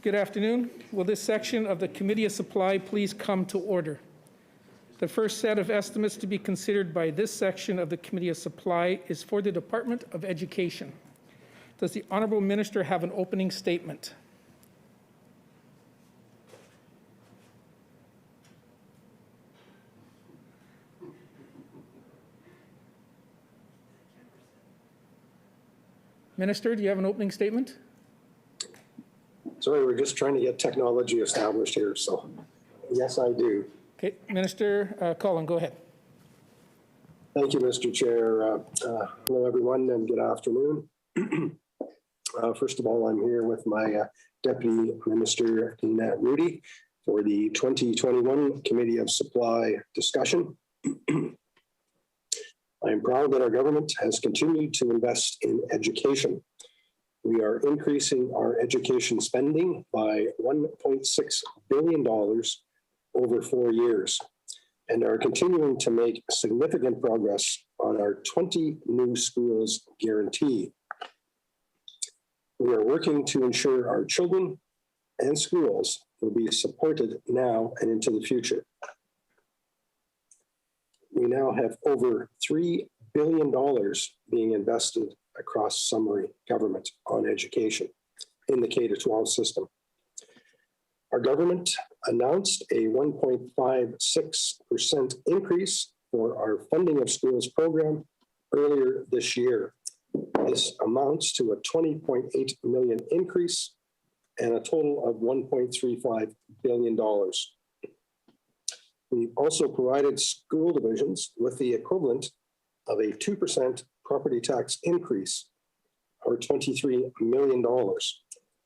Good afternoon. Will this section of the Committee of Supply please come to order? The first set of estimates to be considered by this section of the Committee of Supply is for the Department of Education. Does the Honourable Minister have an opening statement? Minister, do you have an opening statement? Sorry, we're just trying to get technology established here, so yes, I do. Okay, Minister Cullen, go ahead. Thank you, Mr. Chair. Hello, everyone, and good afternoon. First of all, I'm here with my Deputy Minister, Nat Rudy, for the 2021 Committee of Supply discussion. I am proud that our government has continued to invest in education. We are increasing our education spending by $1.6 billion over 4 years and are continuing to make significant progress on our 20 new schools guarantee. We are working to ensure our children and schools will be supported now and into the future. We now have over $3 billion being invested across summary government on education in the K-12 system. Our government announced a 1.56% increase for our Funding of Schools program earlier this year. This amounts to a $20.8 million increase and a total of $1.35 billion. We also provided school divisions with the equivalent of a 2% property tax increase, or $23 million,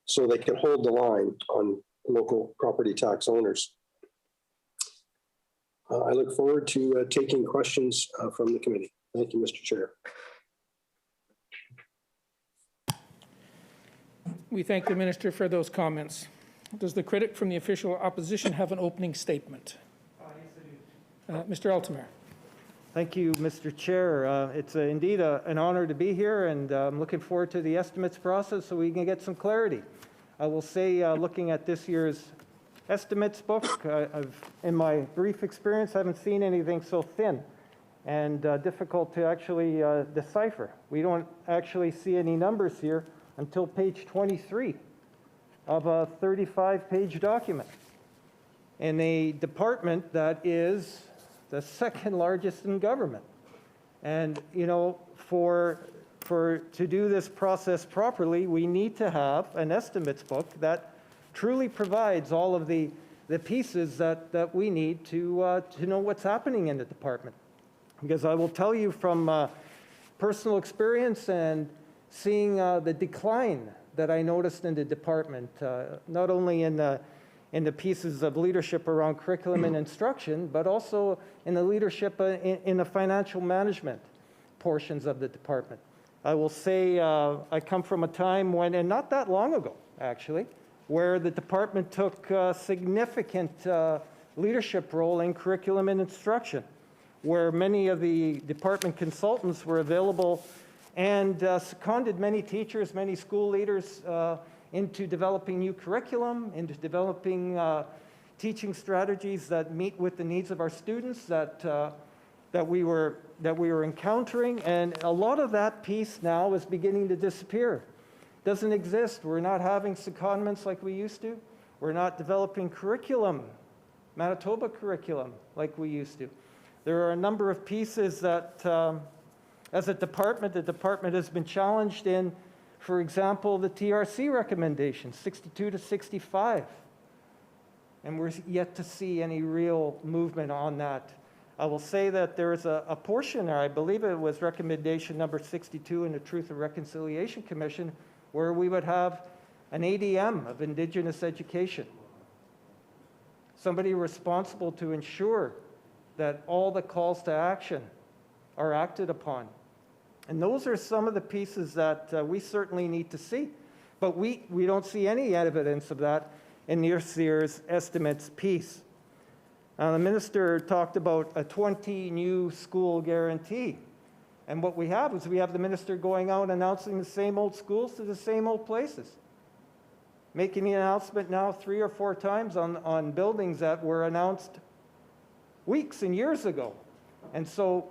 so they can hold the line on local property tax owners. I look forward to taking questions from the committee. Thank you, Mr. Chair. We thank the Minister for those comments. Does the critic from the official opposition have an opening statement? Mr. Altamare. Thank you, Mr. Chair. It's indeed an honor to be here, and I'm looking forward to the estimates process so we can get some clarity. I will say, looking at this year's estimates book, in my brief experience, haven't seen anything so thin and difficult to actually decipher. We don't actually see any numbers here until page 23 of a 35-page document in a department that is the second largest in government. And, you know, to do this process properly, we need to have an estimates book that truly provides all of the pieces that we need to know what's happening in the department. Because I will tell you from personal experience and seeing the decline that I noticed in the department, not only in the pieces of leadership around curriculum and instruction, but also in the leadership in the financial management portions of the department. I will say I come from a time when, and not that long ago, actually, where the department took a significant leadership role in curriculum and instruction, where many of the department consultants were available and seconded many teachers, many school leaders into developing new curriculum, into developing teaching strategies that meet with the needs of our students that we were encountering. And a lot of that piece now is beginning to disappear. Doesn't exist. We're not having secondments like we used to. We're not developing curriculum, Manitoba curriculum, like we used to. There are a number of pieces that, as a department, the department has been challenged in. For example, the TRC recommendation, 62 to 65. And we're yet to see any real movement on that. I will say that there is a portion there, I believe it was recommendation number 62 in the Truth and Reconciliation Commission, where we would have an ADM of Indigenous education. Somebody responsible to ensure that all the calls to action are acted upon. And those are some of the pieces that we certainly need to see. But we don't see any evidence of that in this year's estimates piece. The minister talked about a 20 new school guarantee. And what we have is we have the minister going out announcing the same old schools to the same old places. making the announcement now 3 or 4 times on buildings that were announced weeks and years ago. And so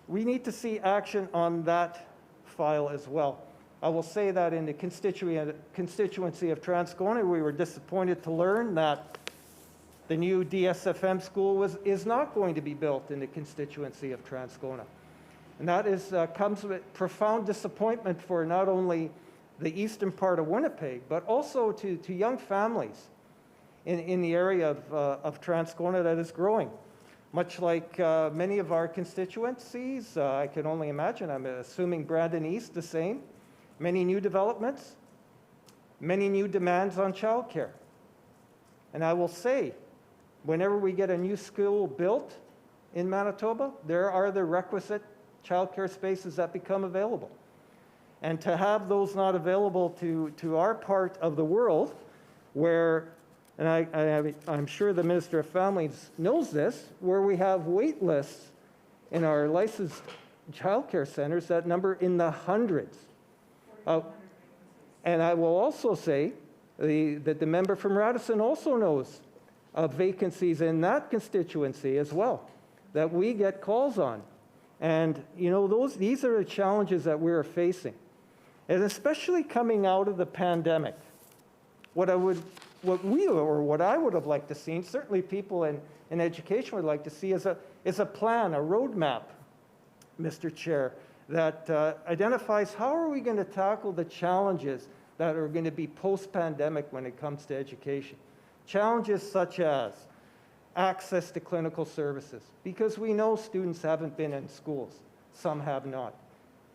we need to see action on that file as well. I will say that in the constituency of Transcona, we were disappointed to learn that the new DSFM school is not going to be built in the constituency of Transcona. And that comes with profound disappointment for not only the eastern part of Winnipeg, but also to young families in the area of Transcona that is growing. Much like many of our constituencies, I can only imagine, I'm assuming Brandon East the same, many new developments, many new demands on childcare. And I will say, whenever we get a new school built in Manitoba, there are the requisite childcare spaces that become available. And to have those not available to our part of the world where, and I'm sure the Minister of Families knows this, where we have wait lists in our licensed childcare centers that number in the hundreds. And I will also say that the member from Radisson also knows of vacancies in that constituency as well, that we get calls on. And you know, these are the challenges that we're facing. And especially coming out of the pandemic, what I would have liked to see, and certainly people in education would like to see, is a plan, a roadmap, Mr. Chair, that identifies how are we going to tackle the challenges that are going to be post-pandemic when it comes to education. Challenges such as access to clinical services, because we know students haven't been in schools, some have not.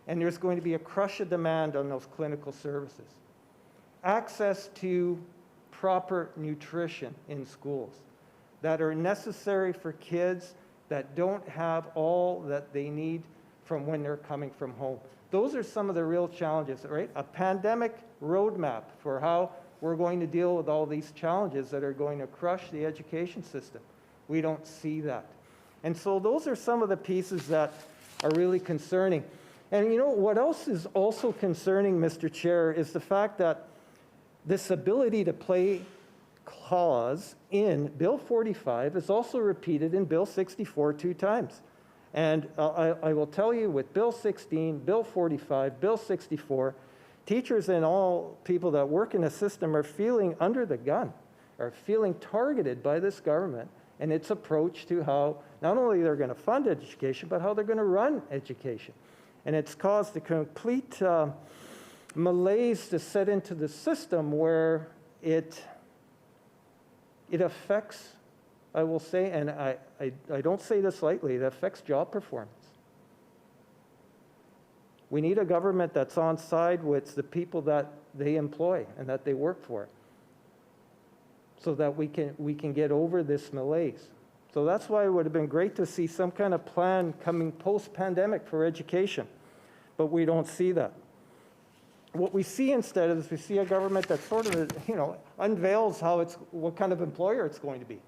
And there's going to be a crush of demand on those clinical services. Access to proper nutrition in schools that are necessary for kids that don't have all that they need from when they're coming from home. Those are some of the real challenges, right? A pandemic roadmap for how we're going to deal with all these challenges that are going to crush the education system. We don't see that. And so those are some of the pieces that are really concerning. And you know, what else is also concerning, Mr. Chair, is the fact that this ability to play clause in Bill 45 is also repeated in Bill 64 2 times. And I will tell you, with Bill 16, Bill 45, Bill 64, teachers and all people that work in the system are feeling under the gun, are feeling targeted by this government and its approach to how not only they're going to fund education, but how they're going to run education. And it's caused a complete malaise to set into the system where it affects, I will say, and I don't say this lightly, it affects job performance. We need a government that's on side with the people that they employ and that they work for, so that we can get over this malaise. So that's why it would have been great to see some kind of plan coming post-pandemic for education, but we don't see that. What we see instead is we see a government that sort of, unveils what kind of employer it's going to be,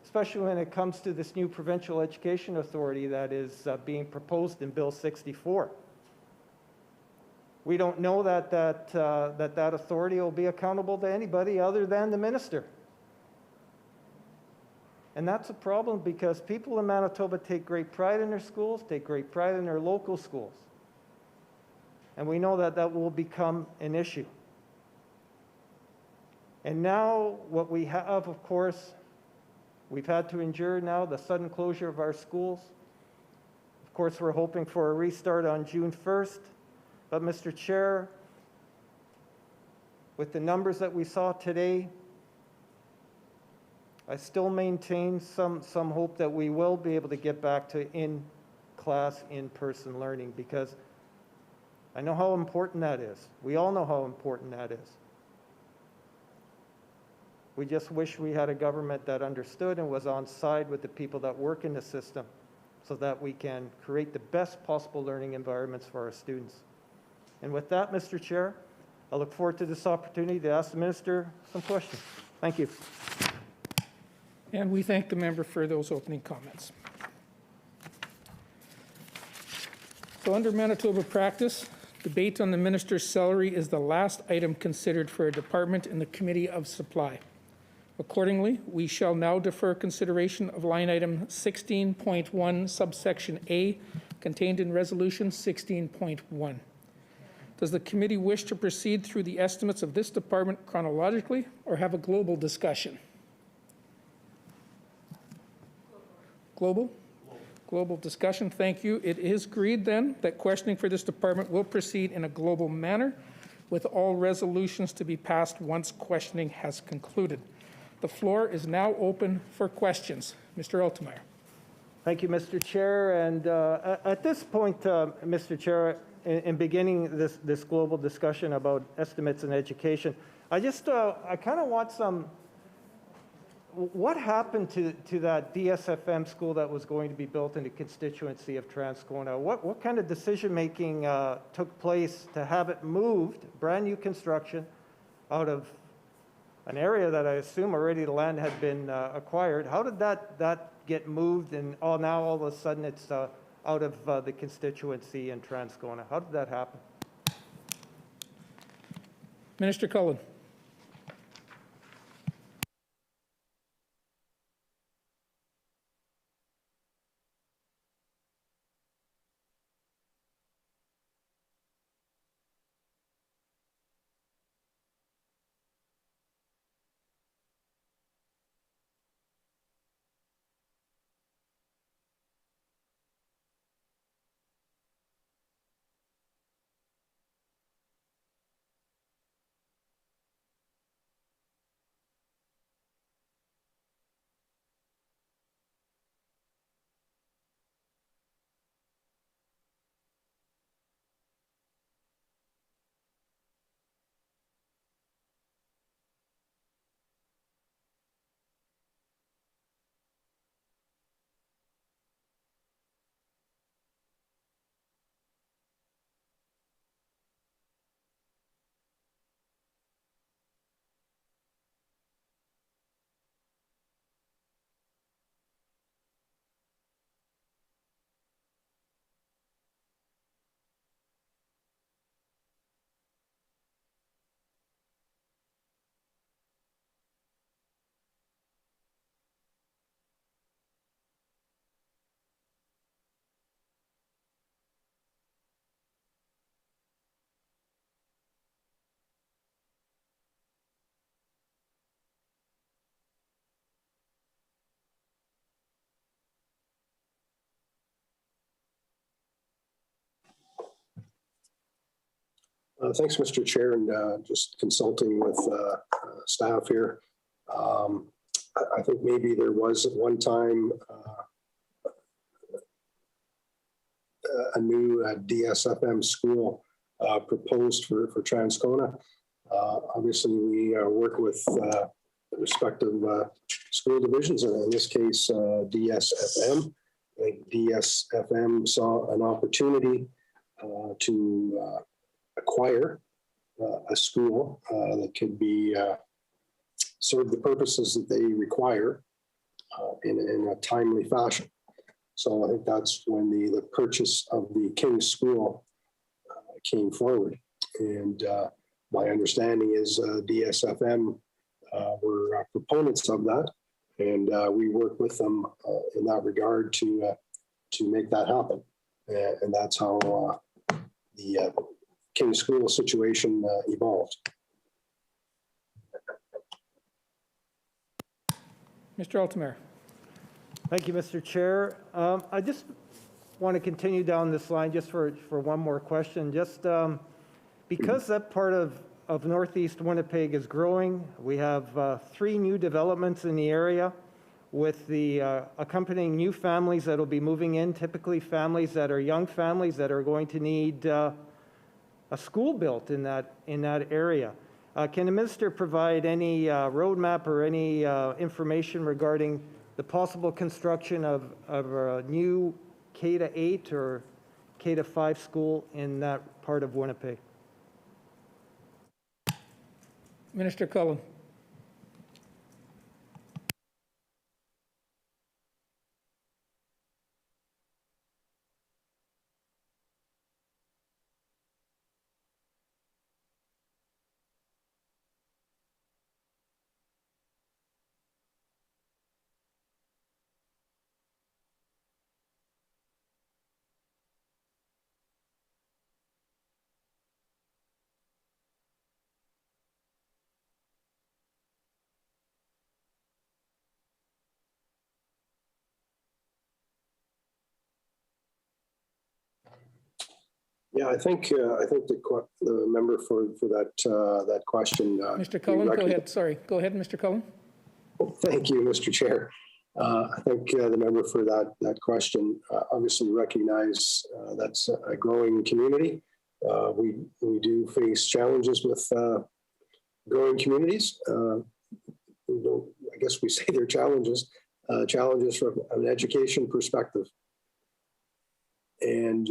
especially when it comes to this new provincial education authority that is being proposed in Bill 64. We don't know that authority will be accountable to anybody other than the minister. And that's a problem because people in Manitoba take great pride in their schools, take great pride in their local schools. And we know that will become an issue. And now what we have, of course, we've had to endure now the sudden closure of our schools. Of course, we're hoping for a restart on June 1st. But Mr. Chair, with the numbers that we saw today, I still maintain some hope that we will be able to get back to in-class, in-person learning, because I know how important that is. We all know how important that is. We just wish we had a government that understood and was on side with the people that work in the system so that we can create the best possible learning environments for our students. And with that, Mr. Chair, I look forward to this opportunity to ask the Minister some questions. Thank you. And we thank the member for those opening comments. So under Manitoba practice, Debate on the minister's salary is the last item considered for a department in the Committee of Supply. Accordingly, we shall now defer consideration of line item 16.1 subsection A contained in resolution 16.1. Does the committee wish to proceed through the estimates of this department chronologically or have a global discussion? Global? Global discussion, thank you. It is agreed then that questioning for this department will proceed in a global manner with all resolutions to be passed once questioning has concluded. The floor is now open for questions. Mr. Altemeyer. Thank you, Mr. Chair. And at this point, Mr. Chair, in beginning this global discussion about estimates in education, I kind of want some, what happened to that DSFM school that was going to be built in the constituency of Transcona? What kind of decision-making took place to have it moved, brand new construction, out of an area that I assume already the land had been acquired? How did that get moved and now all of a sudden it's out of the constituency in Transcona? How did that happen? Minister Cullen. Thanks, Mr. Chair, and just consulting with staff here. I think maybe there was at one time a new DSFM school proposed for Transcona. Obviously, we work with the respective school divisions, and in this case, DSFM. I think DSFM saw an opportunity to acquire a school that could be serve the purposes that they require in a timely fashion. So I think that's when the purchase of the King's School came forward. And my understanding is DSFM were proponents of that, and we work with them in that regard to make that happen. And that's how the King's School situation evolved. Mr. Altemeyer. Thank you, Mr. Chair. I just want to continue down this line just for one more question. Just because that part of Northeast Winnipeg is growing, we have 3 new developments in the area with the accompanying new families that will be moving in, typically families that are young families that are going to need a school built in that area. Can the minister provide any roadmap or any information regarding the possible construction of a new K-8 or K-5 school in that part of Winnipeg? Minister Cullen. Yeah, I think the member for that question. Mr. Cullen, go ahead. Sorry, go ahead, Mr. Cullen. Thank you, Mr. Chair. I think the member for that question obviously recognize that's a growing community. We do face challenges with growing communities. I guess we say they're challenges from an education perspective. And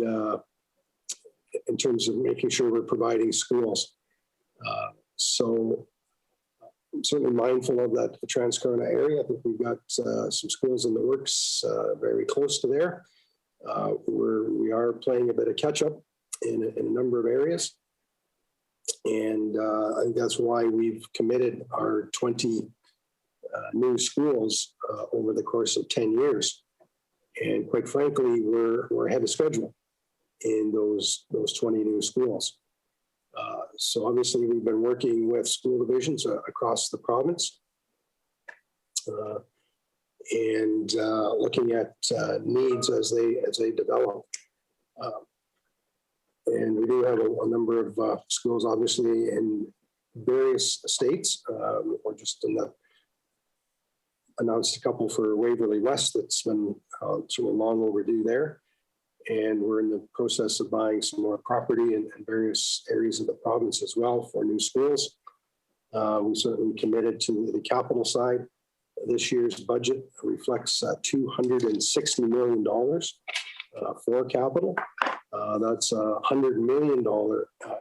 in terms of making sure we're providing schools. So I'm certainly mindful of that, the Transcona area. I think we've got some schools in the works very close to there. We are playing a bit of catch up in a number of areas. And I think that's why we've committed our 20 new schools over the course of 10 years. And quite frankly, we're ahead of schedule in those 20 new schools. So obviously we've been working with school divisions across the province and looking at needs as they develop. And we do have a number of schools, obviously, in various states. We're just announced a couple for Waverly West that's been sort of long overdue there. And we're in the process of buying some more property in various areas of the province as well for new schools. We certainly committed to the capital side. This year's budget reflects $260 million for capital. That's a $100 million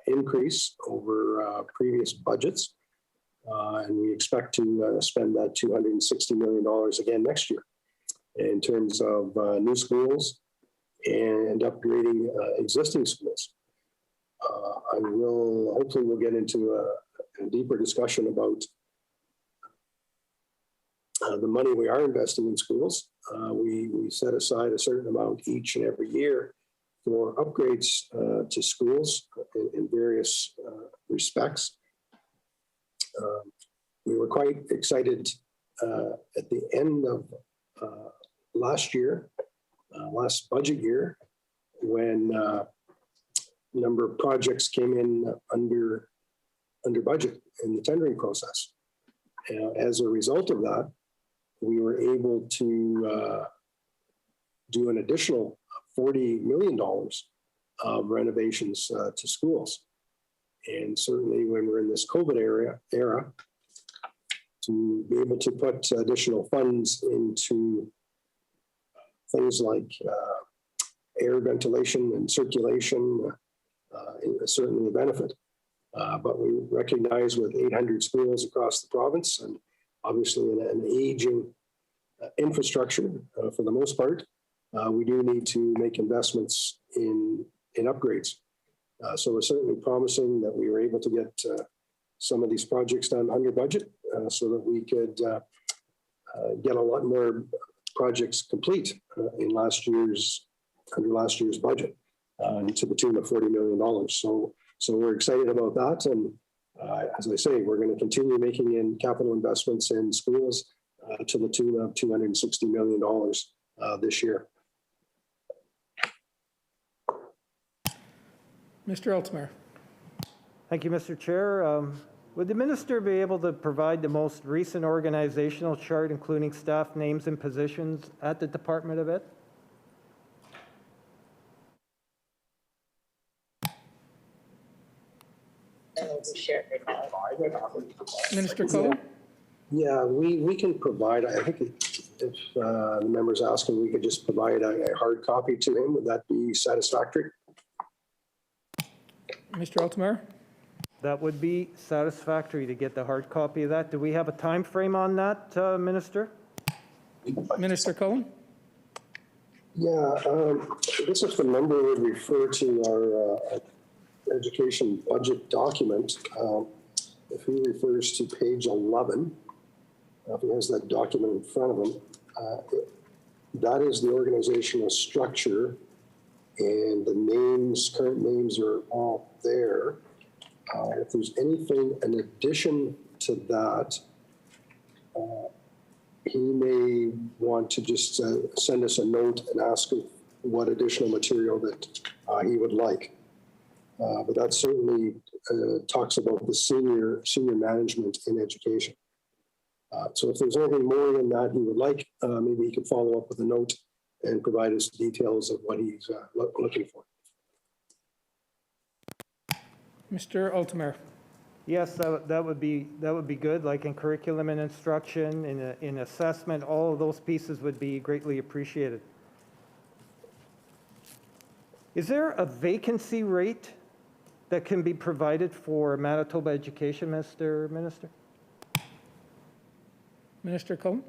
increase over previous budgets. And we expect to spend that $260 million again next year in terms of new schools and upgrading existing schools. Hopefully we'll get into a deeper discussion about the money we are investing in schools. We set aside a certain amount each and every year for upgrades to schools in various respects. We were quite excited at the end of last budget year, when a number of projects came in under budget in the tendering process. As a result of that, we were able to do an additional $40 million of renovations to schools. And certainly when we're in this COVID era, to be able to put additional funds into things like air ventilation and circulation is certainly a benefit. But we recognize with 800 schools across the province and obviously an aging infrastructure for the most part, we do need to make investments in upgrades. So we're certainly promising that we were able to get some of these projects done under budget so that we could get a lot more projects complete under last year's budget to the tune of $40 million. So we're excited about that. And as I say, we're going to continue making in capital investments in schools to the tune of $260 million this year. Mr. Altmaier. Thank you, Mr. Chair. Would the minister be able to provide the most recent organizational chart, including staff names and positions at the Department of Ed? Minister Cullen? Yeah, we can provide, I think if the member's asking, we could just provide a hard copy to him. Would that be satisfactory? Mr. Altmaier? That would be satisfactory to get the hard copy of that. Do we have a time frame on that, Minister? Minister Cullen? Yeah, this is the member would refer to our education budget document. If he refers to page 11, if he has that document in front of him, that is the organizational structure, and the names, current names are all there. If there's anything in addition to that, he may want to just send us a note and ask what additional material that he would like. But that certainly talks about the senior management in education. So if there's anything more than that he would like, maybe he could follow up with a note and provide us details of what he's looking for. Mr. Altemeyer. Yes, that would be good, like in curriculum and instruction, in assessment, all of those pieces would be greatly appreciated. Is there a vacancy rate that can be provided for Manitoba education, Mr. Minister? Minister Cullen.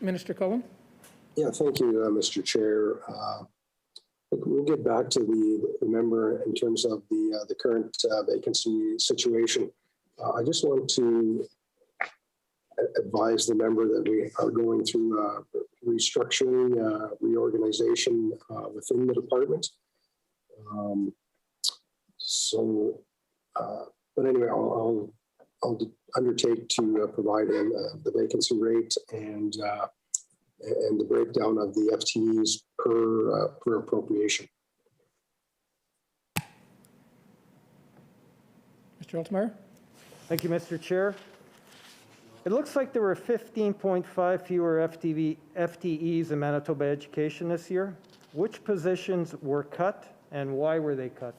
Minister Cullen. Yeah, thank you, Mr. Chair. We'll get back to the member in terms of the current vacancy situation. I just want to advise the member that we are going through restructuring, reorganization within the department. But anyway, I'll undertake to provide him the vacancy rate and the breakdown of the FTEs per appropriation. Mr. Altemeyer. Thank you, Mr. Chair. It looks like there were 15.5 fewer FTEs in Manitoba education this year. Which positions were cut and why were they cut?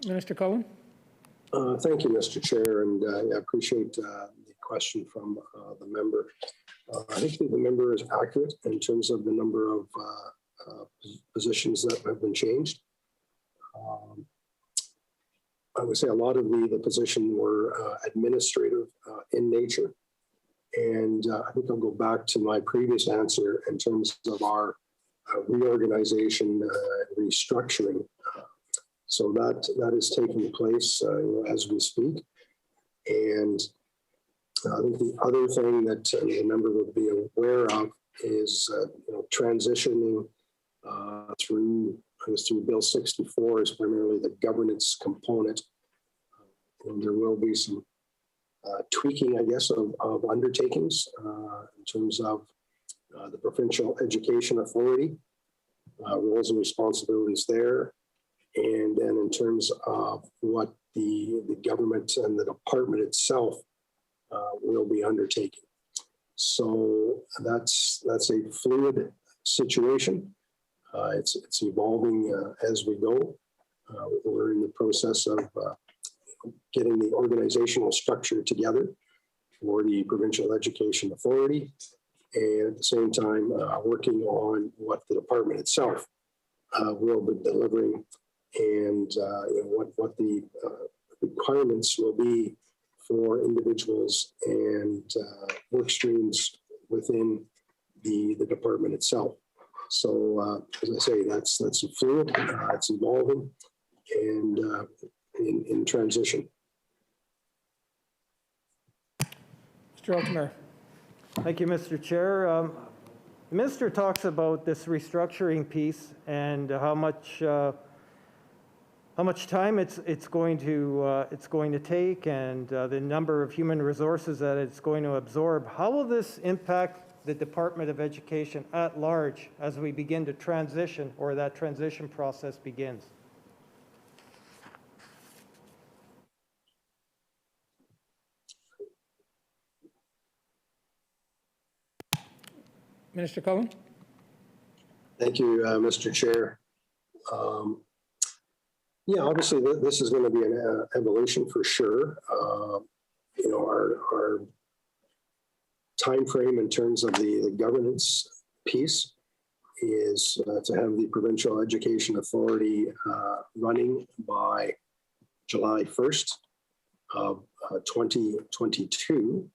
Minister Cullen. Thank you, Mr. Chair, and I appreciate the question from the member. I think the member is accurate in terms of the number of positions that have been changed. I would say a lot of the positions were administrative in nature. And I think I'll go back to my previous answer in terms of our reorganization, restructuring. So that is taking place as we speak. And I think the other thing that the member would be aware of is transitioning through Bill 64 is primarily the governance component. And there will be some tweaking, I guess, of undertakings in terms of the Provincial Education Authority, roles and responsibilities there. And then in terms of what the government and the department itself will be undertaking. So that's a fluid situation. It's evolving as we go. We're in the process of getting the organizational structure together for the Provincial Education Authority, and at the same time working on what the department itself will be delivering, and what the requirements will be for individuals and work streams within the department itself. So as I say, that's fluid, it's evolving, and in transition. Mr. Altemeyer. Thank you, Mr. Chair. The minister talks about this restructuring piece and how much time it's going to take, and the number of human resources that it's going to absorb. How will this impact the Department of Education at large as we begin to transition, or that transition process begins? Minister Cullen? Thank you, Mr. Chair. Yeah, obviously this is going to be an evolution for sure. Our time frame in terms of the governance piece is to have the Provincial Education Authority running by July 1st of 2022.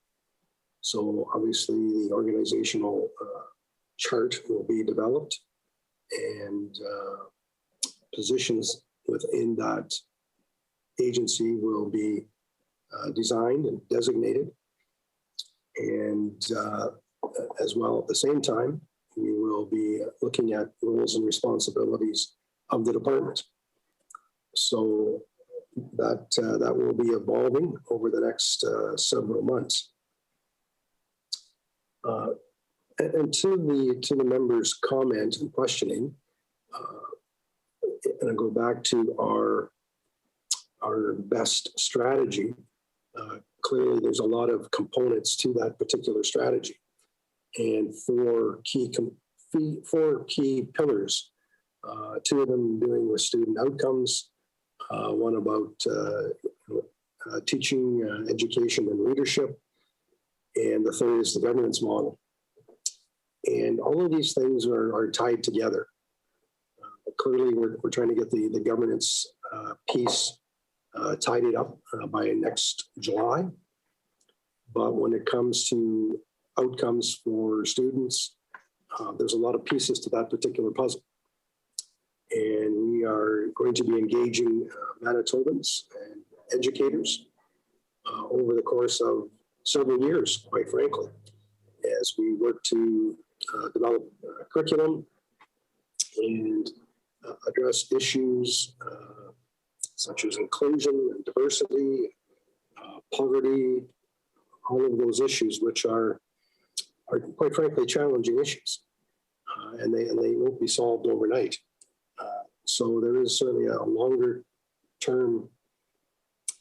So obviously the organizational chart will be developed, and positions within that agency will be designed and designated. And as well, at the same time, we will be looking at roles and responsibilities of the department. So that will be evolving over the next several months. And to the members' comment and questioning, and I go back to our best strategy. Clearly, there's a lot of components to that particular strategy, and four key pillars. Two of them dealing with student outcomes, one about teaching, education, and leadership, and the third is the governance model. And all of these things are tied together. Clearly, we're trying to get the governance piece tidied up by next July. But when it comes to outcomes for students, there's a lot of pieces to that particular puzzle. And we are going to be engaging Manitobans and educators over the course of several years, quite frankly, as we work to develop curriculum and address issues such as inclusion and diversity, poverty, all of those issues, which are quite frankly challenging issues, and they won't be solved overnight. So there is certainly a longer term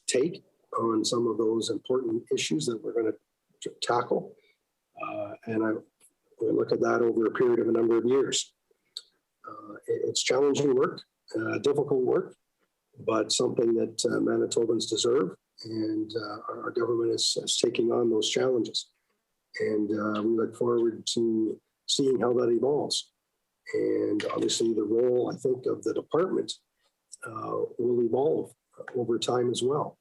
take on some of those important issues that we're going to tackle, and we look at that over a period of a number of years. It's challenging work, difficult work, but something that Manitobans deserve, and our government is taking on those challenges. And we look forward to seeing how that evolves. And obviously the role, I think, of the department will evolve over time as well,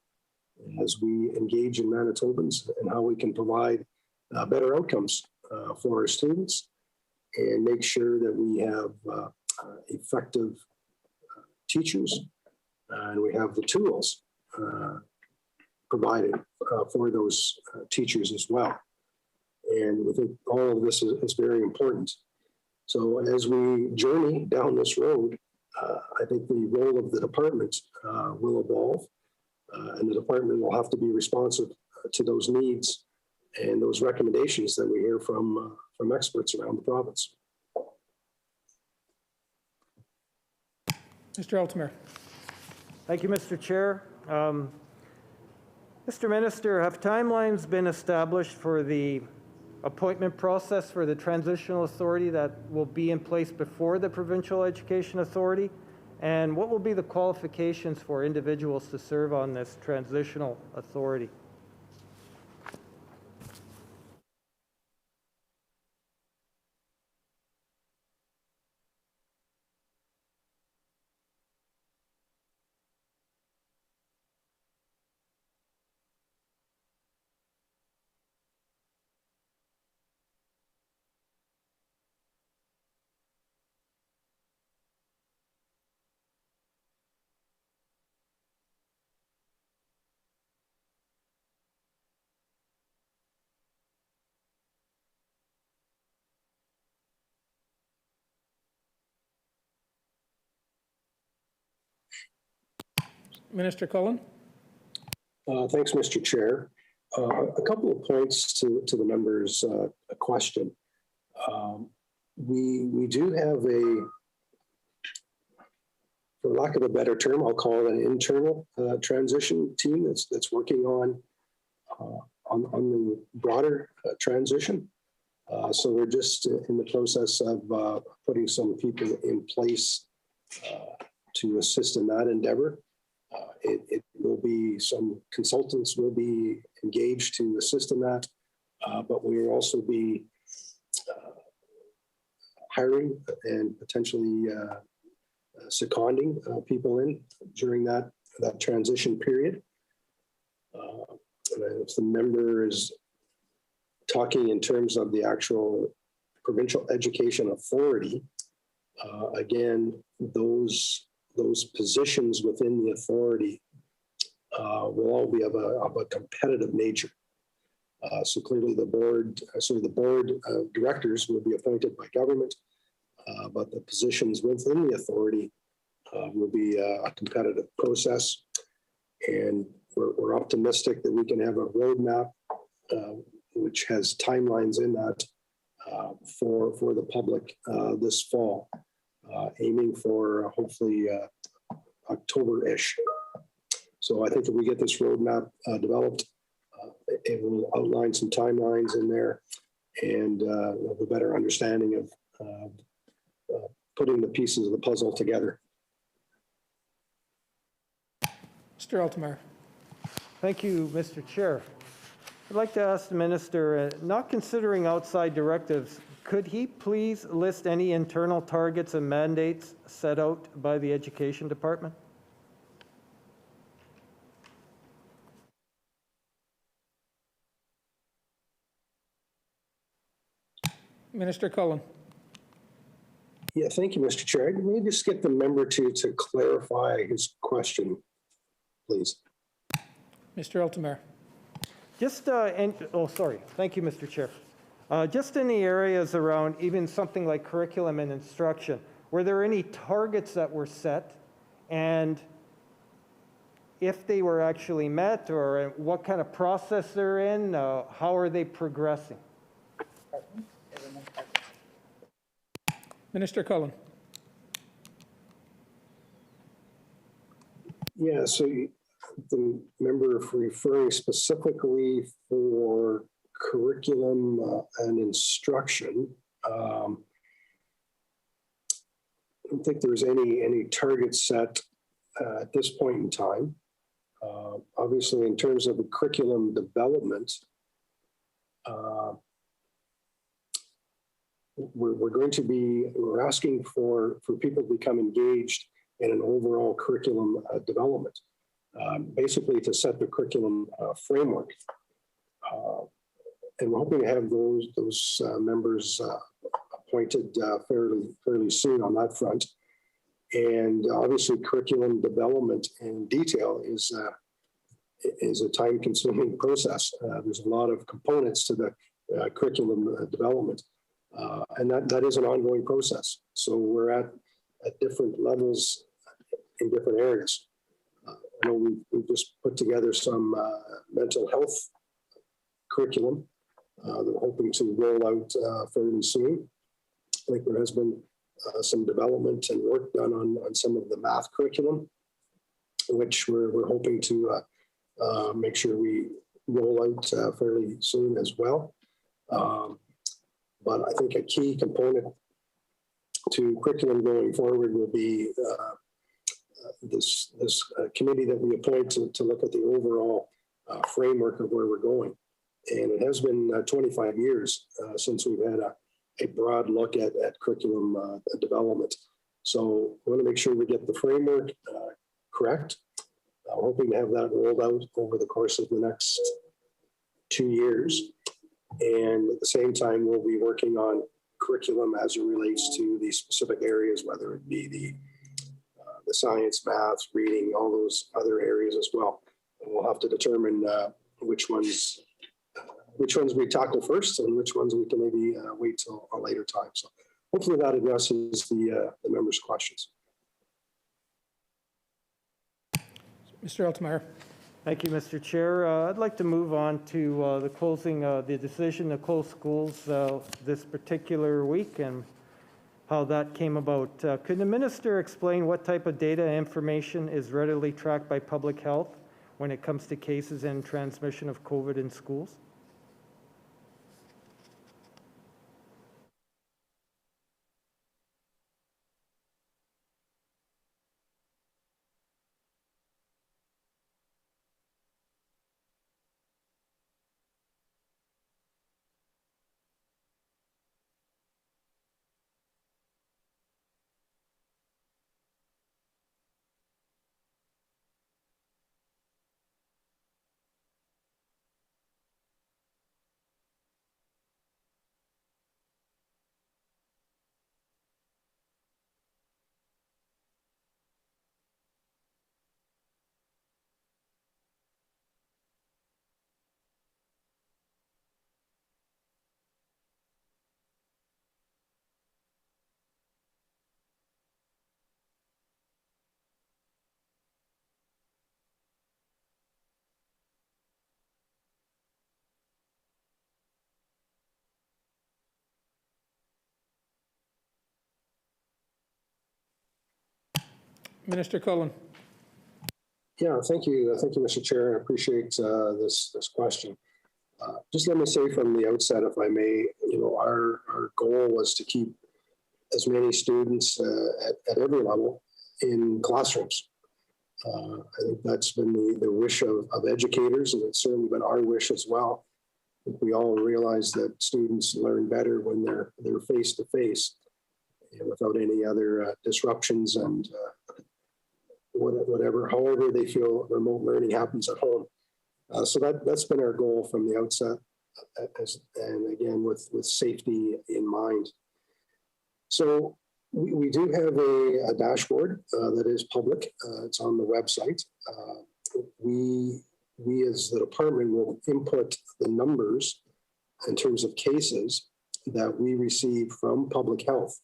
as we engage in Manitobans and how we can provide better outcomes for our students and make sure that we have effective teachers, and we have the tools provided for those teachers as well. And we think all of this is very important. So as we journey down this road, I think the role of the department will evolve, and the department will have to be responsive to those needs and those recommendations that we hear from experts around the province. Mr. Altamir. Thank you, Mr. Chair. Mr. Minister, have timelines been established for the appointment process for the transitional authority that will be in place before the Provincial Education Authority? And what will be the qualifications for individuals to serve on this transitional authority? Minister Cullen. Thanks, Mr. Chair. A couple of points to the members' question. We do have a, for lack of a better term, I'll call it an internal transition team that's working on the broader transition. So we're just in the process of putting some people in place to assist in that endeavor. It will be, some consultants will be engaged to assist in that, but we will also be hiring and potentially seconding people in during that transition period. And if the member is talking in terms of the actual provincial education authority, again, those positions within the authority will all be of a competitive nature. So clearly the board of directors will be appointed by government, but the positions within the authority will be a competitive process. And we're optimistic that we can have a roadmap which has timelines in that for the public this fall, aiming for hopefully October-ish. So I think if we get this roadmap developed, it will outline some timelines in there, and we'll have a better understanding of putting the pieces of the puzzle together. Mr. Altomare. Thank you, Mr. Chair. I'd like to ask the minister, not considering outside directives, could he please list any internal targets and mandates set out by the Education Department? Minister Cullen. Yeah, thank you, Mr. Chair. Let me just get the member to clarify his question, please. Mr. Altomare. Just, sorry. Thank you, Mr. Chair. Just in the areas around even something like curriculum and instruction, were there any targets that were set, and if they were actually met, or what kind of process they're in, how are they progressing? Minister Cullen. Yeah, so the member referring specifically for curriculum and instruction. I don't think there's any targets set at this point in time. Obviously, in terms of the curriculum development, we're asking for people to become engaged in an overall curriculum development, basically to set the curriculum framework. And we're hoping to have those members appointed fairly soon on that front. And obviously, curriculum development in detail is a time-consuming process. There's a lot of components to the curriculum development. And that is an ongoing process. So we're at different levels in different areas. I know we've just put together some mental health curriculum that we're hoping to roll out fairly soon. I think there has been some development and work done on some of the math curriculum, which we're hoping to make sure we roll out fairly soon as well. But I think a key component to curriculum going forward will be this committee that we appoint to look at the overall framework of where we're going. And it has been 25 years since we've had a broad look at curriculum development. So we want to make sure we get the framework correct. I'm hoping to have that rolled out over the course of the next 2 years. And at the same time, we'll be working on curriculum as it relates to the specific areas, whether it be the science, math, reading, all those other areas as well. And we'll have to determine which ones we tackle first and which ones we can maybe wait till a later time. So hopefully that addresses the members' questions. Mr. Altemeyer. Thank you, Mr. Chair. I'd like to move on to the decision to close schools this particular week and how that came about. Could the minister explain what type of data information is readily tracked by public health when it comes to cases and transmission of COVID in schools? Minister Cullen. Yeah, thank you. Thank you, Mr. Chair. I appreciate this question. Just let me say from the outset, if I may, our goal was to keep as many students at every level in classrooms. I think that's been the wish of educators, and it's certainly been our wish as well. I think we all realize that students learn better when they're face to face, without any other disruptions and whatever, however they feel remote learning happens at home. So that's been our goal from the outset, and again, with safety in mind. So we do have a dashboard that is public. It's on the website. We as the department will input the numbers in terms of cases that we receive from public health,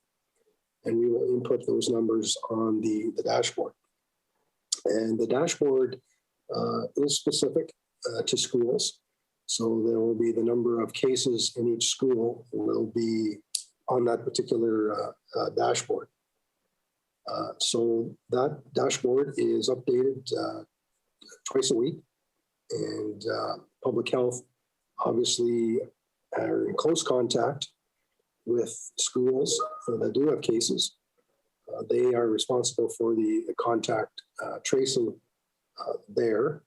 and we will input those numbers on the dashboard. And the dashboard is specific to schools. So there will be the number of cases in each school will be on that particular dashboard. So that dashboard is updated twice a week, and public health obviously are in close contact with schools that do have cases. They are responsible for the contact tracing there.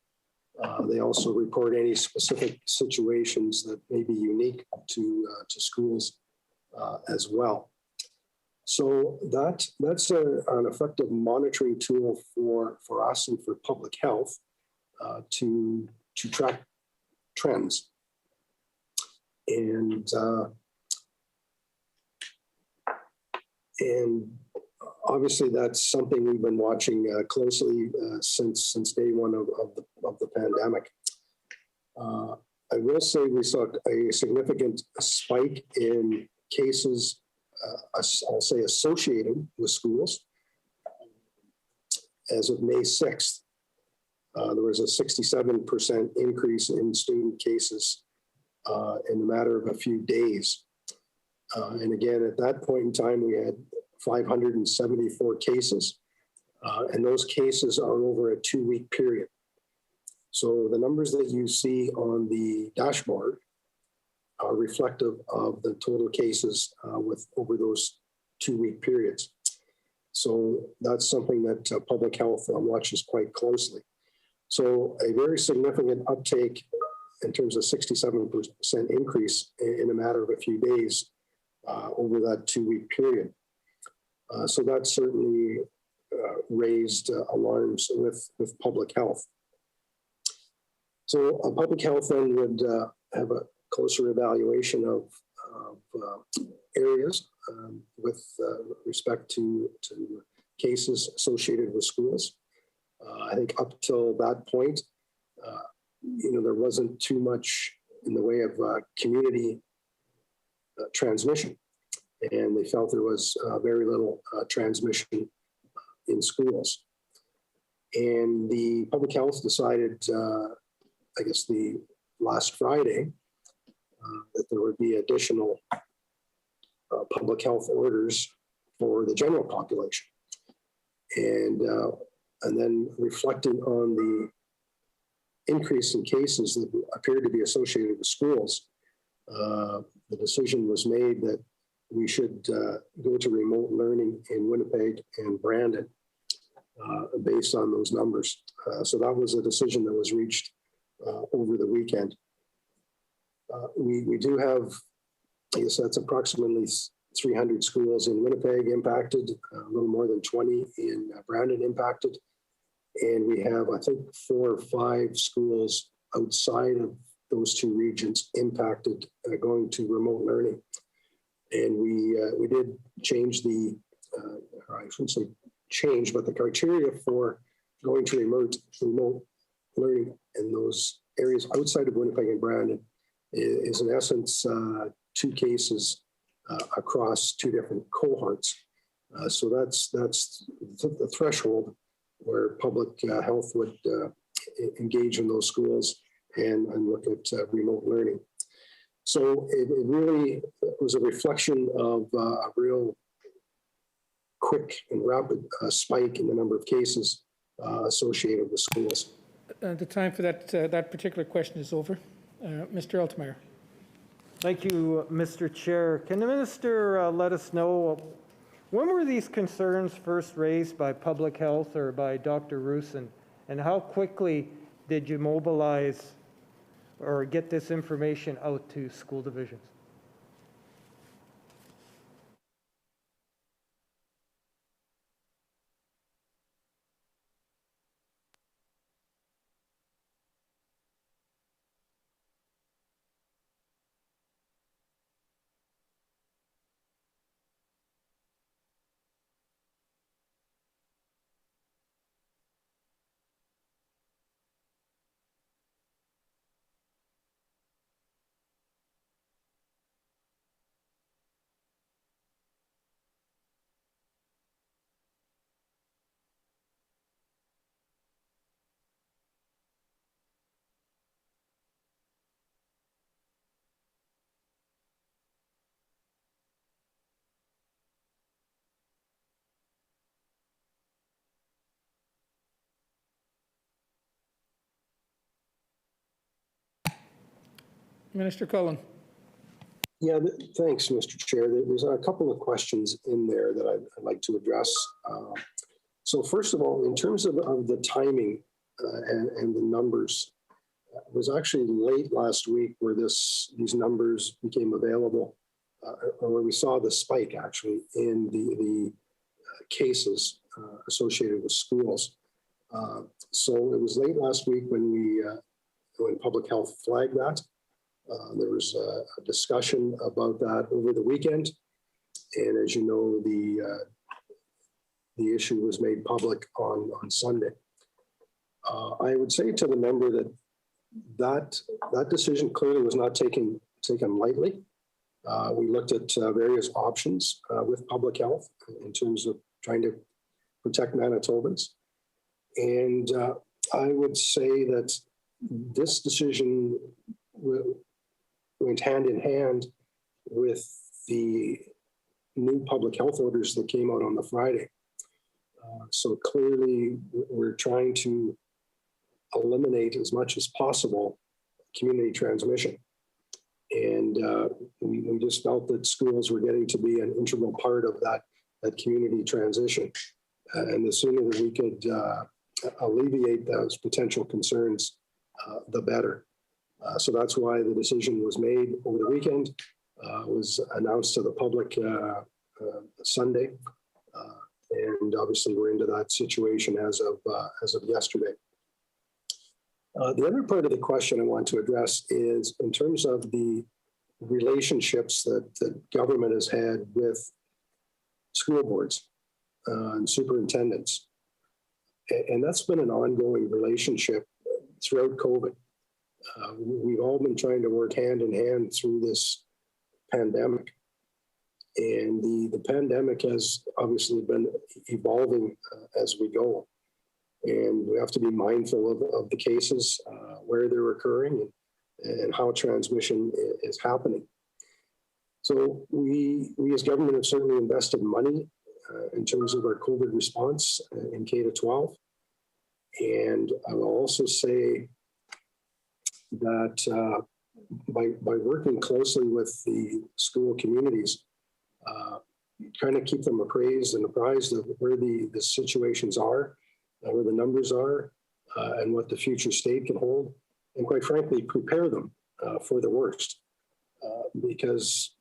They also report any specific situations that may be unique to schools as well. So that's an effective monitoring tool for us and for public health to track trends. And obviously, that's something we've been watching closely since day one of the pandemic. I will say we saw a significant spike in cases, I'll say associated with schools. As of May 6th, there was a 67% increase in student cases in a matter of a few days. And again, at that point in time, we had 574 cases, and those cases are over a 2-week period. So the numbers that you see on the dashboard are reflective of the total cases with over those 2-week periods. So that's something that public health watches quite closely. So a very significant uptake in terms of 67% increase in a matter of a few days over that 2-week period. So that certainly raised alarms with public health. So public health then would have a closer evaluation of areas with respect to cases associated with schools. I think up till that point, there wasn't too much in the way of community transmission, and they felt there was very little transmission in schools. And the public health decided, I guess the last Friday, that there would be additional public health orders for the general population. And then reflecting on the increase in cases that appeared to be associated with schools, the decision was made that we should go to remote learning in Winnipeg and Brandon based on those numbers. So that was a decision that was reached over the weekend. We do have, I guess that's approximately 300 schools in Winnipeg impacted, a little more than 20 in Brandon impacted. And we have, I think, 4 or 5 schools outside of those 2 regions impacted going to remote learning. And we did change the, I shouldn't say change, but the criteria for going to remote learning in those areas outside of Winnipeg and Brandon is in essence 2 cases across 2 different cohorts. So that's the threshold where public health would engage in those schools and look at remote learning. So it really was a reflection of a real quick and rapid spike in the number of cases associated with schools. The time for that particular question is over. Mr. Altmaier. Thank you, Mr. Chair. Can the minister let us know when were these concerns first raised by public health or by Dr. Roussin, and how quickly did you mobilize or get this information out to school divisions? Minister Cullen. Yeah, thanks, Mr. Chair. There's a couple of questions in there that I'd like to address. So first of all, in terms of the timing and the numbers, it was actually late last week where these numbers became available, or where we saw the spike actually in the cases associated with schools. So it was late last week when public health flagged that. There was a discussion about that over the weekend, and as you know, the issue was made public on Sunday. I would say to the member that decision clearly was not taken lightly. We looked at various options with public health in terms of trying to protect Manitobans, and I would say that this decision went hand in hand with the new public health orders that came out on the Friday. So clearly, we're trying to eliminate as much as possible community transmission. And we just felt that schools were getting to be an integral part of that community transition. And the sooner that we could alleviate those potential concerns, the better. So that's why the decision was made over the weekend, was announced to the public Sunday. And obviously we're into that situation as of yesterday. The other part of the question I want to address is in terms of the relationships that the government has had with school boards and superintendents. And that's been an ongoing relationship throughout COVID. We've all been trying to work hand in hand through this pandemic. And the pandemic has obviously been evolving as we go. and we have to be mindful of the cases, where they're occurring, and how transmission is happening. So we as government have certainly invested money in terms of our COVID response in K-12. And I will also say that by working closely with the school communities, trying to keep them appraised and apprised of where the situations are, where the numbers are, and what the future state can hold, and quite frankly, prepare them for the worst, because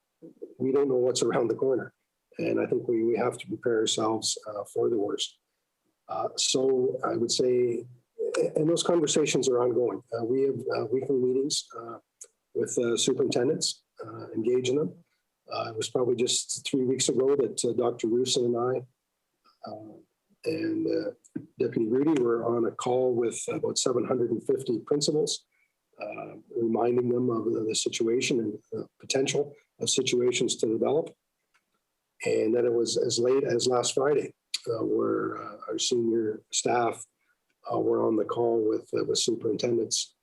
we don't know what's around the corner. And I think we have to prepare ourselves for the worst. So I would say, and those conversations are ongoing. We have weekly meetings with superintendents, engaging them. It was probably just 3 weeks ago that Dr. Rusin and I and Deputy Rudy were on a call with about 750 principals, reminding them of the situation and the potential of situations to develop. And then it was as late as last Friday, where our senior staff were on the call with superintendents,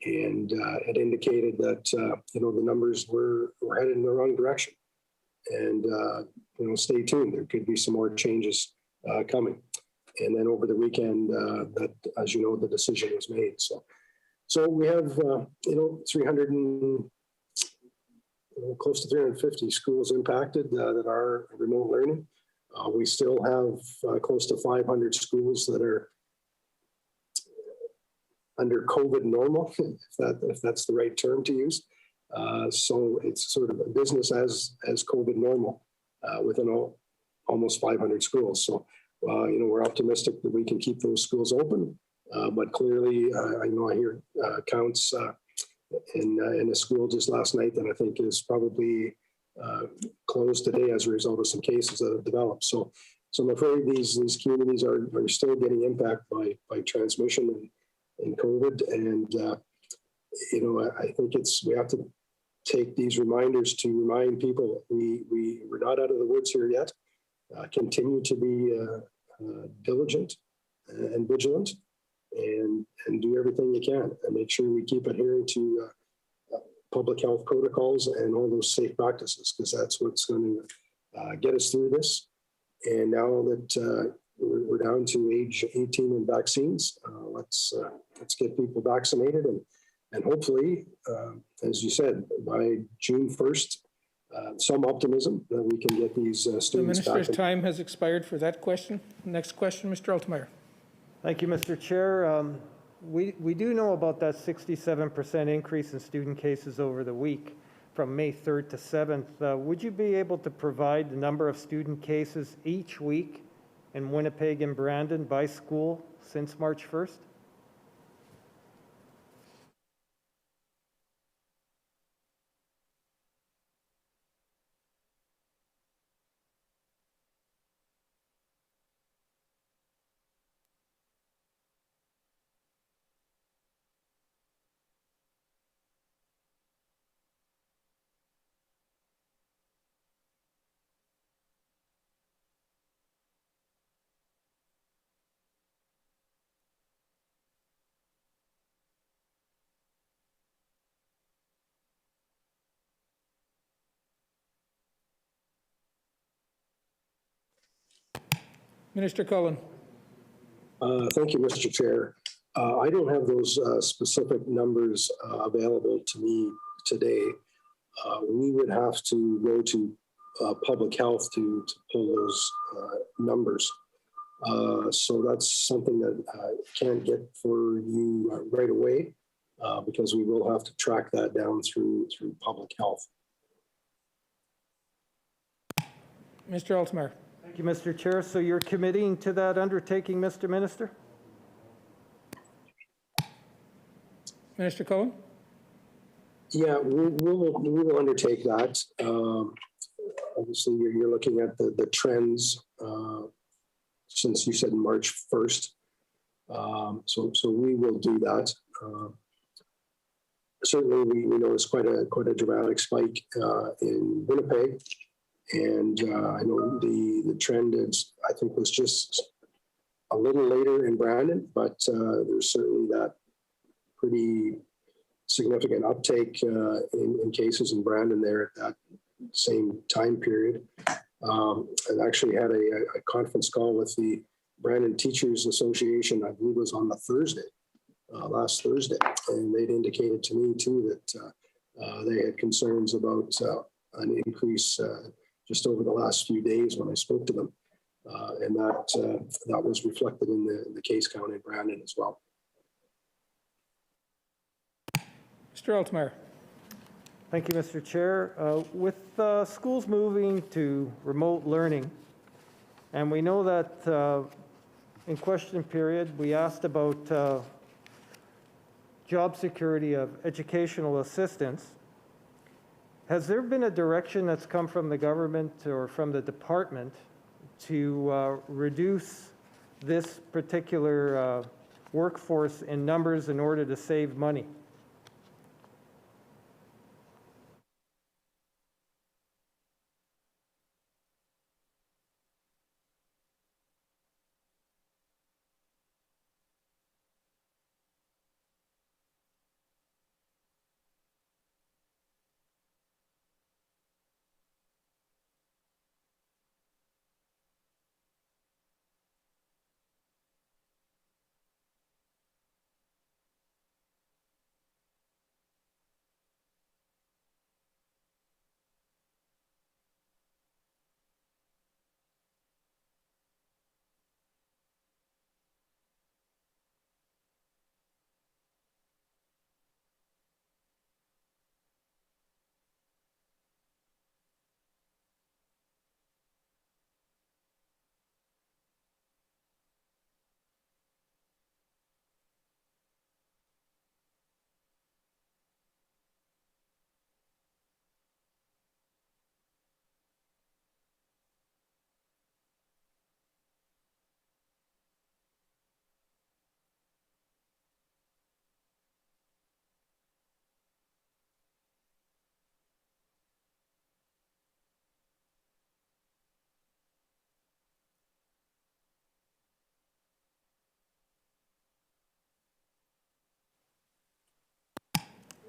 and it indicated that the numbers were headed in the wrong direction. And stay tuned. There could be some more changes coming. And then over the weekend, that, as you know, the decision was made. So we have 300 and close to 350 schools impacted that are remote learning. We still have close to 500 schools that are under COVID normal, if that's the right term to use. So it's sort of a business as COVID normal within almost 500 schools. So we're optimistic that we can keep those schools open. But clearly, I hear counts in a school just last night that I think is probably closed today as a result of some cases that have developed. So I'm afraid these communities are still getting impacted by transmission and COVID. And I think we have to take these reminders to remind people we're not out of the woods here yet. Continue to be diligent and vigilant, and do everything you can, and make sure we keep adhering to public health protocols and all those safe practices, because that's what's going to get us through this. And now that we're down to age 18 and vaccines, let's get people vaccinated, and hopefully, as you said, by June 1st, some optimism that we can get these students back. The minister's time has expired for that question. Next question, Mr. Altemeyer. Thank you, Mr. Chair. We do know about that 67% increase in student cases over the week from May 3rd to 7th. Would you be able to provide the number of student cases each week in Winnipeg and Brandon by school since March 1st? Minister Cullen. Thank you, Mr. Chair. I don't have those specific numbers available to me today. We would have to go to public health to pull those numbers. So that's something that I can't get for you right away, because we will have to track that down through public health. Mr. Altemeyer. Thank you, Mr. Chair. So you're committing to that undertaking, Mr. Minister? Minister Cullen. Yeah, we will undertake that. Obviously, you're looking at the trends since you said March 1st. So we will do that. Certainly, we noticed quite a dramatic spike in Winnipeg. And I know the trend is, I think, was just a little later in Brandon, but there's certainly that pretty significant uptake in cases in Brandon there at that same time period. And actually had a conference call with the Brandon Teachers Association, I believe it was on the Thursday, last Thursday. And they'd indicated to me too that they had concerns about an increase just over the last few days when I spoke to them. And that was reflected in the case count in Brandon as well. Mr. Altmaier. Thank you, Mr. Chair. With schools moving to remote learning, and we know that in question period, we asked about job security of educational assistants. Has there been a direction that's come from the government or from the department to reduce this particular workforce in numbers in order to save money?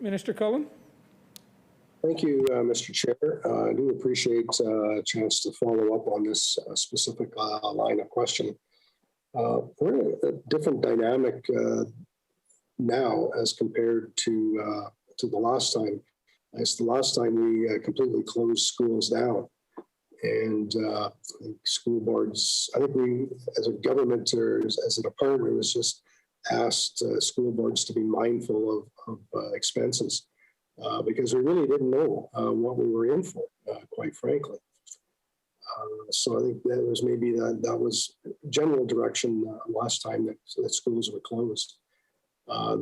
Minister Cullen. Thank you, Mr. Chair. I do appreciate a chance to follow up on this specific line of questioning. We're in a different dynamic now as compared to the last time. As the last time we completely closed schools down, and school boards, I think we, as a government or as a department, was just asked school boards to be mindful of expenses because we really didn't know what we were in for, quite frankly. So I think that was maybe that was general direction last time that schools were closed.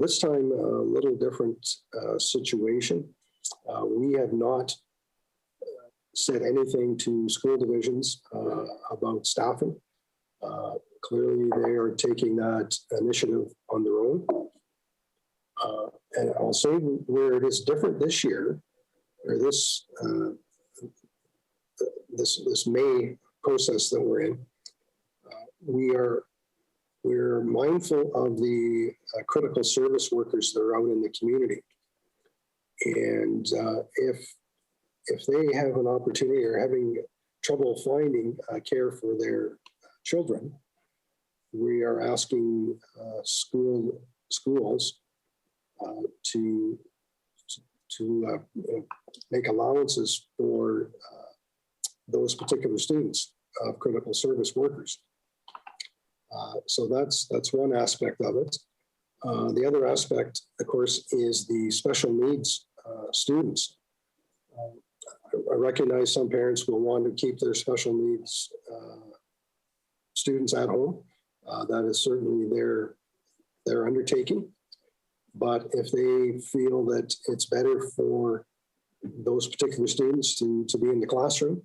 This time, a little different situation. We have not said anything to school divisions about staffing. Clearly, they are taking that initiative on their own. And I'll say where it is different this year, or this May process that we're in, we're mindful of the critical service workers that are out in the community. And if they have an opportunity or having trouble finding care for their children, we are asking schools to make allowances for those particular students of critical service workers. So that's one aspect of it. The other aspect, of course, is the special needs students. I recognize some parents will want to keep their special needs students at home. That is certainly their undertaking. But if they feel that it's better for those particular students to be in the classroom,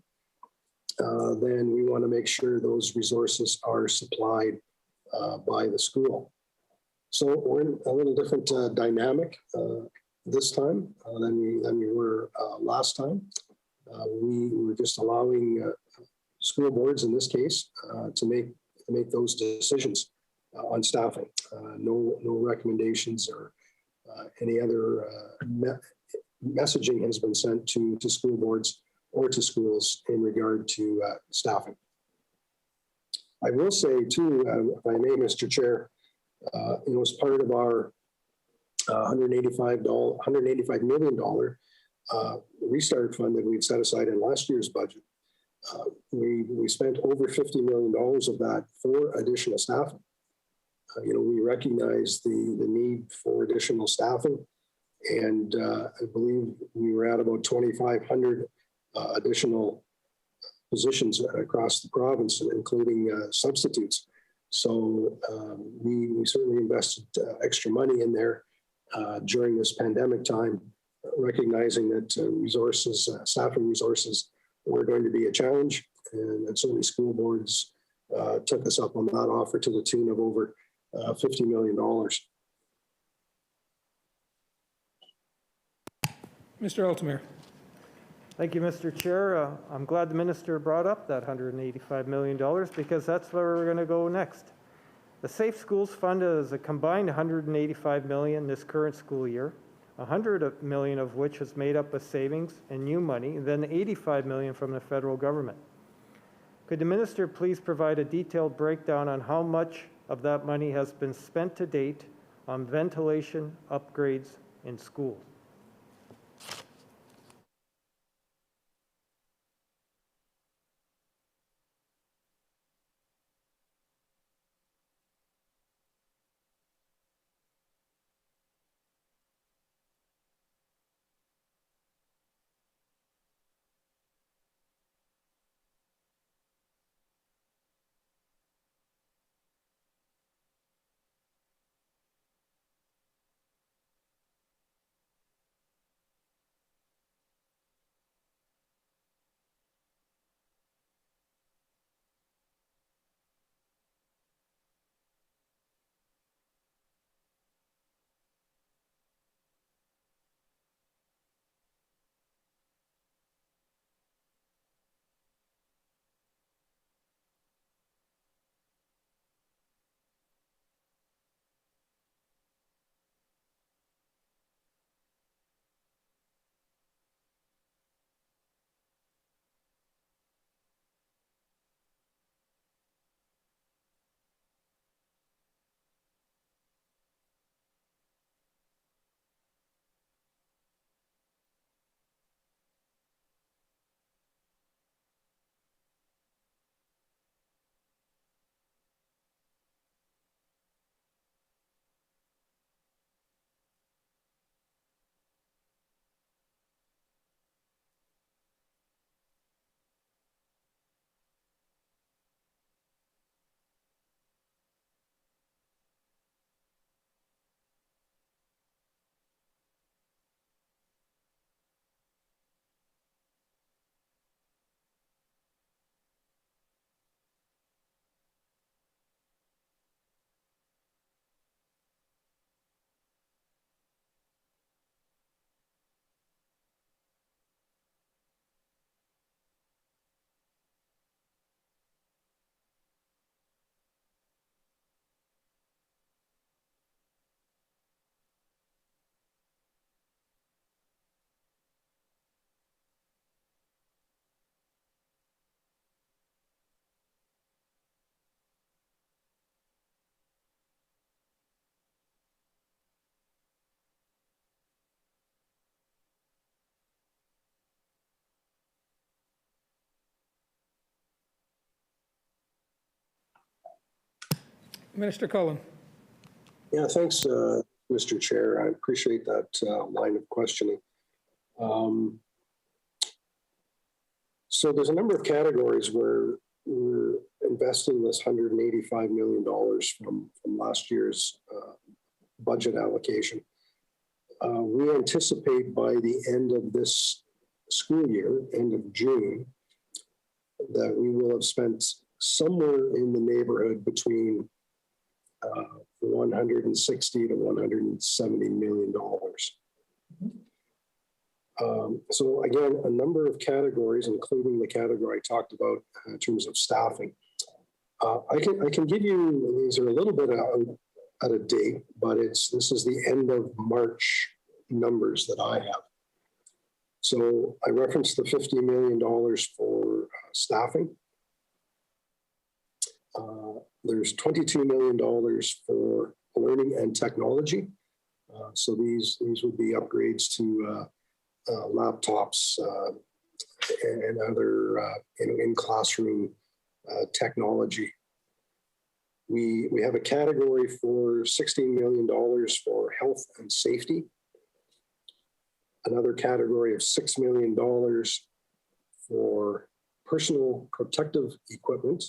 then we want to make sure those resources are supplied by the school. So we're in a little different dynamic this time than we were last time. We were just allowing school boards, in this case, to make make those decisions on staffing. No recommendations or any other messaging has been sent to school boards or to schools in regard to staffing. I will say too, if I may, Mr. Chair, as part of our $185 million restart fund that we'd set aside in last year's budget, we spent over $50 million of that for additional staffing. We recognize the need for additional staffing, and I believe we were at about 2,500 additional positions across the province, including substitutes. So we certainly invested extra money in there during this pandemic time, recognizing that staffing resources were going to be a challenge, and that certainly school boards took us up on that offer to the tune of over $50 million. Mr. Altamir. Thank you, Mr. Chair. I'm glad the minister brought up that $185 million because that's where we're going to go next. The Safe Schools Fund is a combined $185 million this current school year, $100 million of which is made up of savings and new money, and then $85 million from the federal government. Could the minister please provide a detailed breakdown on how much of that money has been spent to date on ventilation upgrades in schools? Minister Cullen. Yeah, thanks, Mr. Chair. I appreciate that line of questioning. So there's a number of categories where we're investing this $185 million from last year's budget allocation. We anticipate by the end of this school year, end of June, that we will have spent somewhere in the neighborhood between 160 to $170 million. So again, a number of categories, including the category I talked about in terms of staffing. I can give you, these are a little bit out of date, but this is the end of March numbers that I have. So I referenced the $50 million for staffing. There's $22 million for learning and technology. So these would be upgrades to laptops and other in classroom technology. We have a category for $16 million for health and safety. Another category of $6 million for personal protective equipment.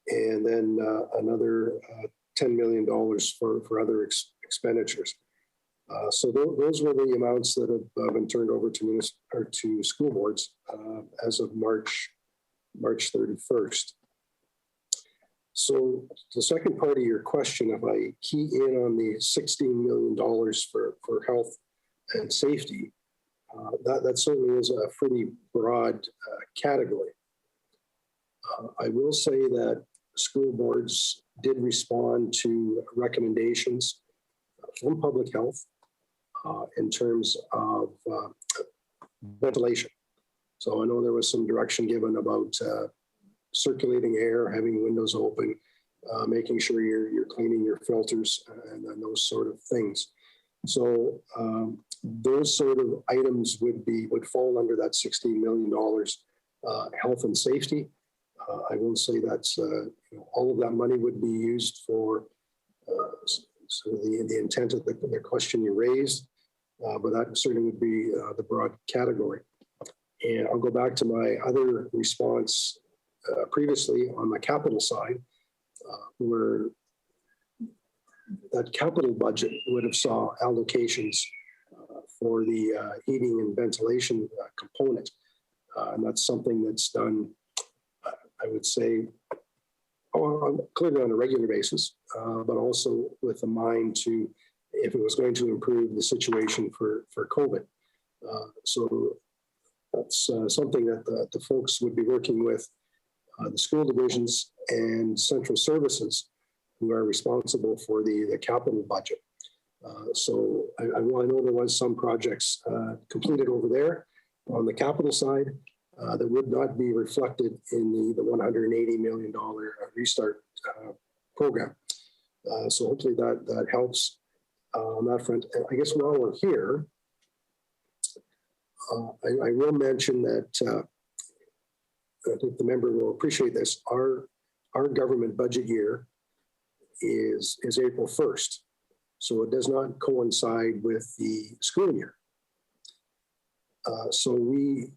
And then another $10 million for other expenditures. So those were the amounts that have been turned over to school boards as of March 31st. So the second part of your question, if I key in on the $16 million for health and safety, that certainly is a pretty broad category. I will say that school boards did respond to recommendations from public health in terms of ventilation. So I know there was some direction given about circulating air, having windows open, making sure you're cleaning your filters and those sort of things. So those sort of items would fall under that $16 million health and safety. I will say that's all of that money would be used for sort of the intent of the question you raised, but that certainly would be the broad category. And I'll go back to my other response previously on the capital side, where that capital budget would have saw allocations for the heating and ventilation component. And that's something that's done, I would say, clearly on a regular basis, but also with a mind to, if it was going to improve the situation for COVID. So that's something that the folks would be working with the school divisions and central services who are responsible for the capital budget. So I know there was some projects completed over there on the capital side that would not be reflected in the $180 million restart program. So hopefully that helps on that front. And I guess while we're here, I will mention that I think the member will appreciate this. Our government budget year is April 1st. So it does not coincide with the school year. So we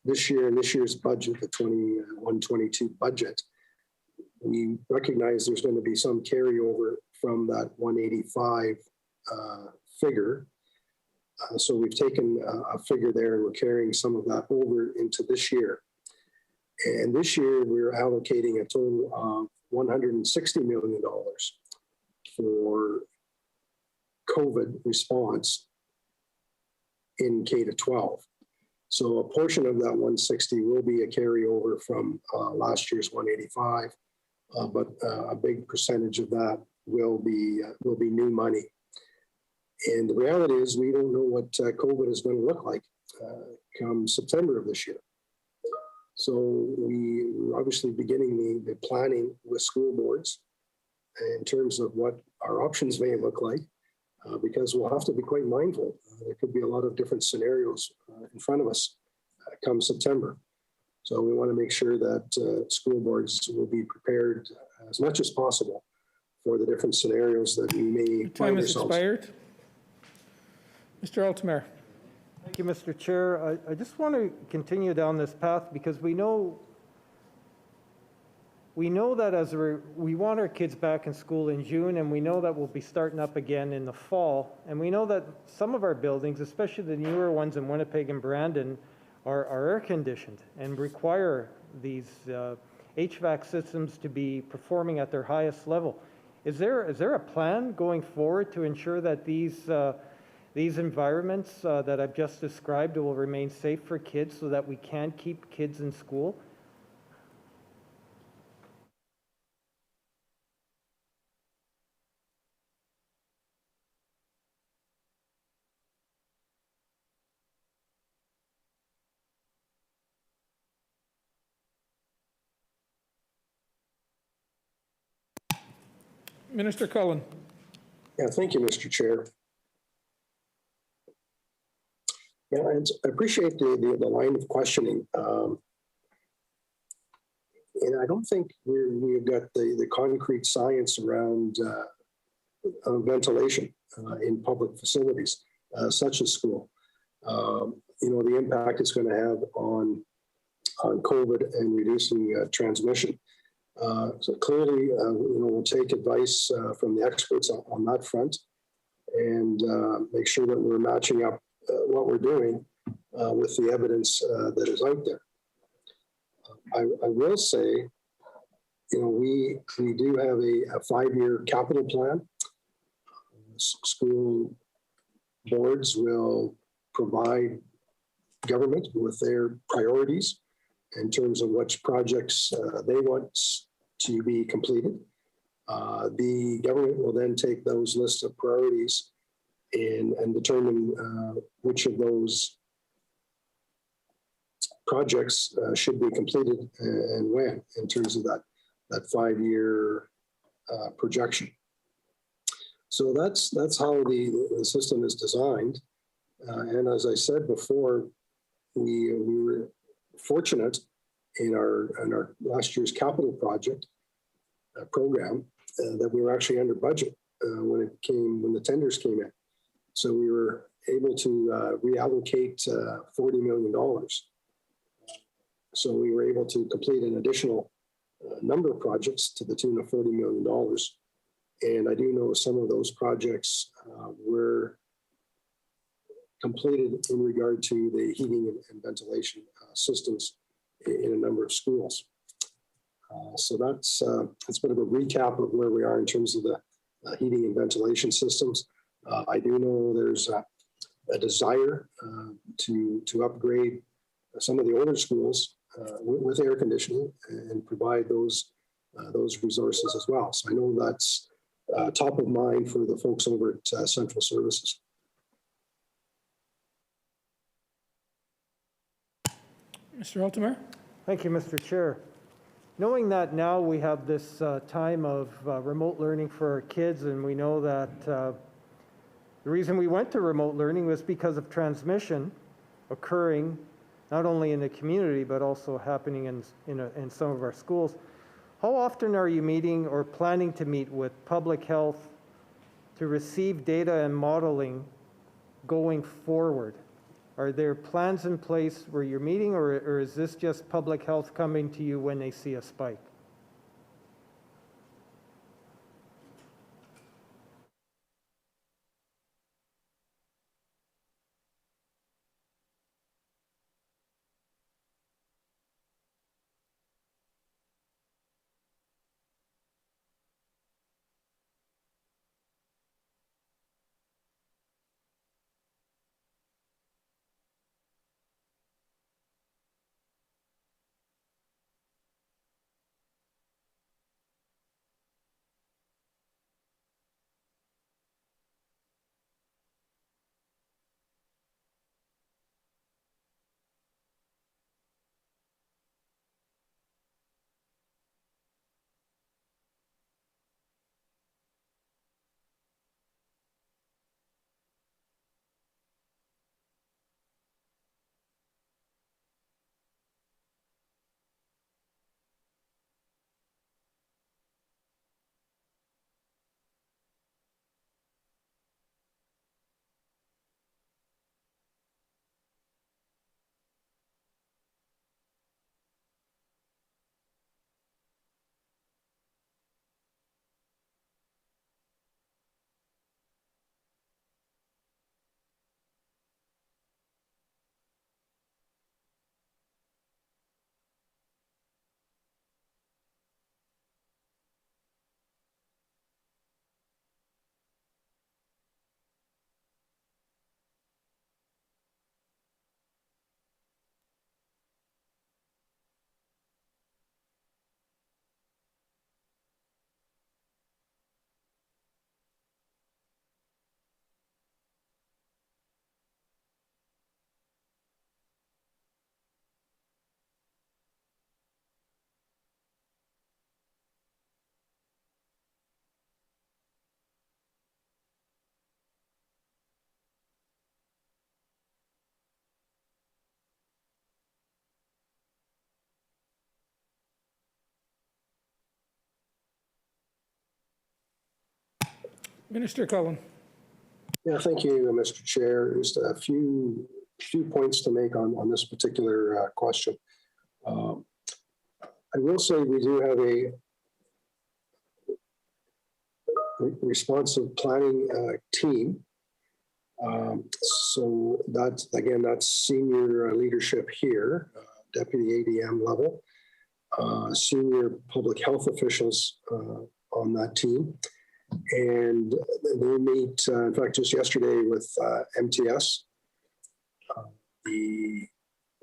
this year, in this year's budget, the 21-22 budget, we recognize there's going to be some carryover from that 185 figure. So we've taken a figure there and we're carrying some of that over into this year. And this year we're allocating a total of $160 million for COVID response in K-12. So a portion of that 160 will be a carryover from last year's 185, but a big percentage of that will be new money. And the reality is we don't know what COVID is going to look like come September of this year. So we're obviously beginning the planning with school boards in terms of what our options may look like, because we'll have to be quite mindful. There could be a lot of different scenarios in front of us come September. So we want to make sure that school boards will be prepared as much as possible for the different scenarios that we may Time find has ourselves. expired. Mr. Altamare. Thank you, Mr. Chair. I just want to continue down this path because we know that we want our kids back in school in June, and we know that we'll be starting up again in the fall. And we know that some of our buildings, especially the newer ones in Winnipeg and Brandon, are air conditioned and require these HVAC systems to be performing at their highest level. Is there a plan going forward to ensure that these environments that I've just described will remain safe for kids so that we can keep kids in school? Minister Cullen. Yeah, thank you, Mr. Chair. Yeah, and I appreciate the line of questioning. And I don't think we've got the concrete science around ventilation in public facilities, such as school. The impact it's going to have on COVID and reducing transmission. So clearly, we'll take advice from the experts on that front and make sure that we're matching up what we're doing with the evidence that is out there. I will say, we do have a 5-year capital plan. School boards will provide government with their priorities in terms of which projects they want to be completed. The government will then take those lists of priorities and determine which of those projects should be completed and when in terms of that 5-year projection. So that's how the system is designed. And as I said before, we were fortunate in our last year's capital project program that we were actually under budget when the tenders came in. So we were able to reallocate $40 million. So we were able to complete an additional number of projects to the tune of $40 million. And I do know some of those projects were completed in regard to the heating and ventilation systems in a number of schools. So that's a bit of a recap of where we are in terms of the heating and ventilation systems. I do know there's a desire to upgrade some of the older schools with air conditioning and provide those resources as well. So I know that's top of mind for the folks over at Central Services. Mr. Altemeyer. Thank you, Mr. Chair. Knowing that now we have this time of remote learning for our kids, and we know that the reason we went to remote learning was because of transmission occurring not only in the community, but also happening in some of our schools. How often are you meeting or planning to meet with public health to receive data and modeling going forward? Are there plans in place where you're meeting, or is this just public health coming to you when they see a spike? Minister Cullen. Yeah, thank you, Mr. Chair. Just a few points to make on this particular question. I will say we do have a responsive planning team. So that's senior leadership here, deputy ADM level, senior public health officials on that team. And they meet, in fact, just yesterday with MTS, the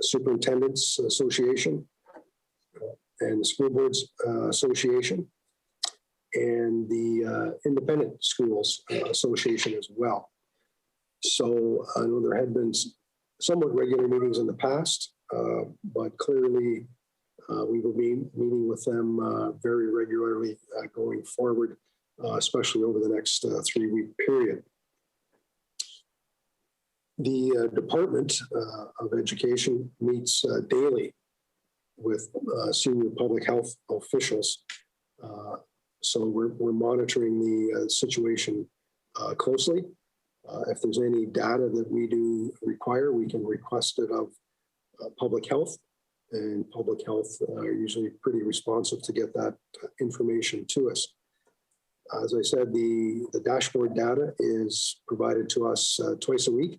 Superintendents Association, and the School Boards Association, and the Independent Schools Association as well. So I know there had been somewhat regular meetings in the past, but clearly we will be meeting with them very regularly going forward, especially over the next 3-week period. The Department of Education meets daily with senior public health officials. So we're monitoring the situation closely. If there's any data that we do require, we can request it of public health, and public health are usually pretty responsive to get that information to us. As I said, the dashboard data is provided to us twice a week,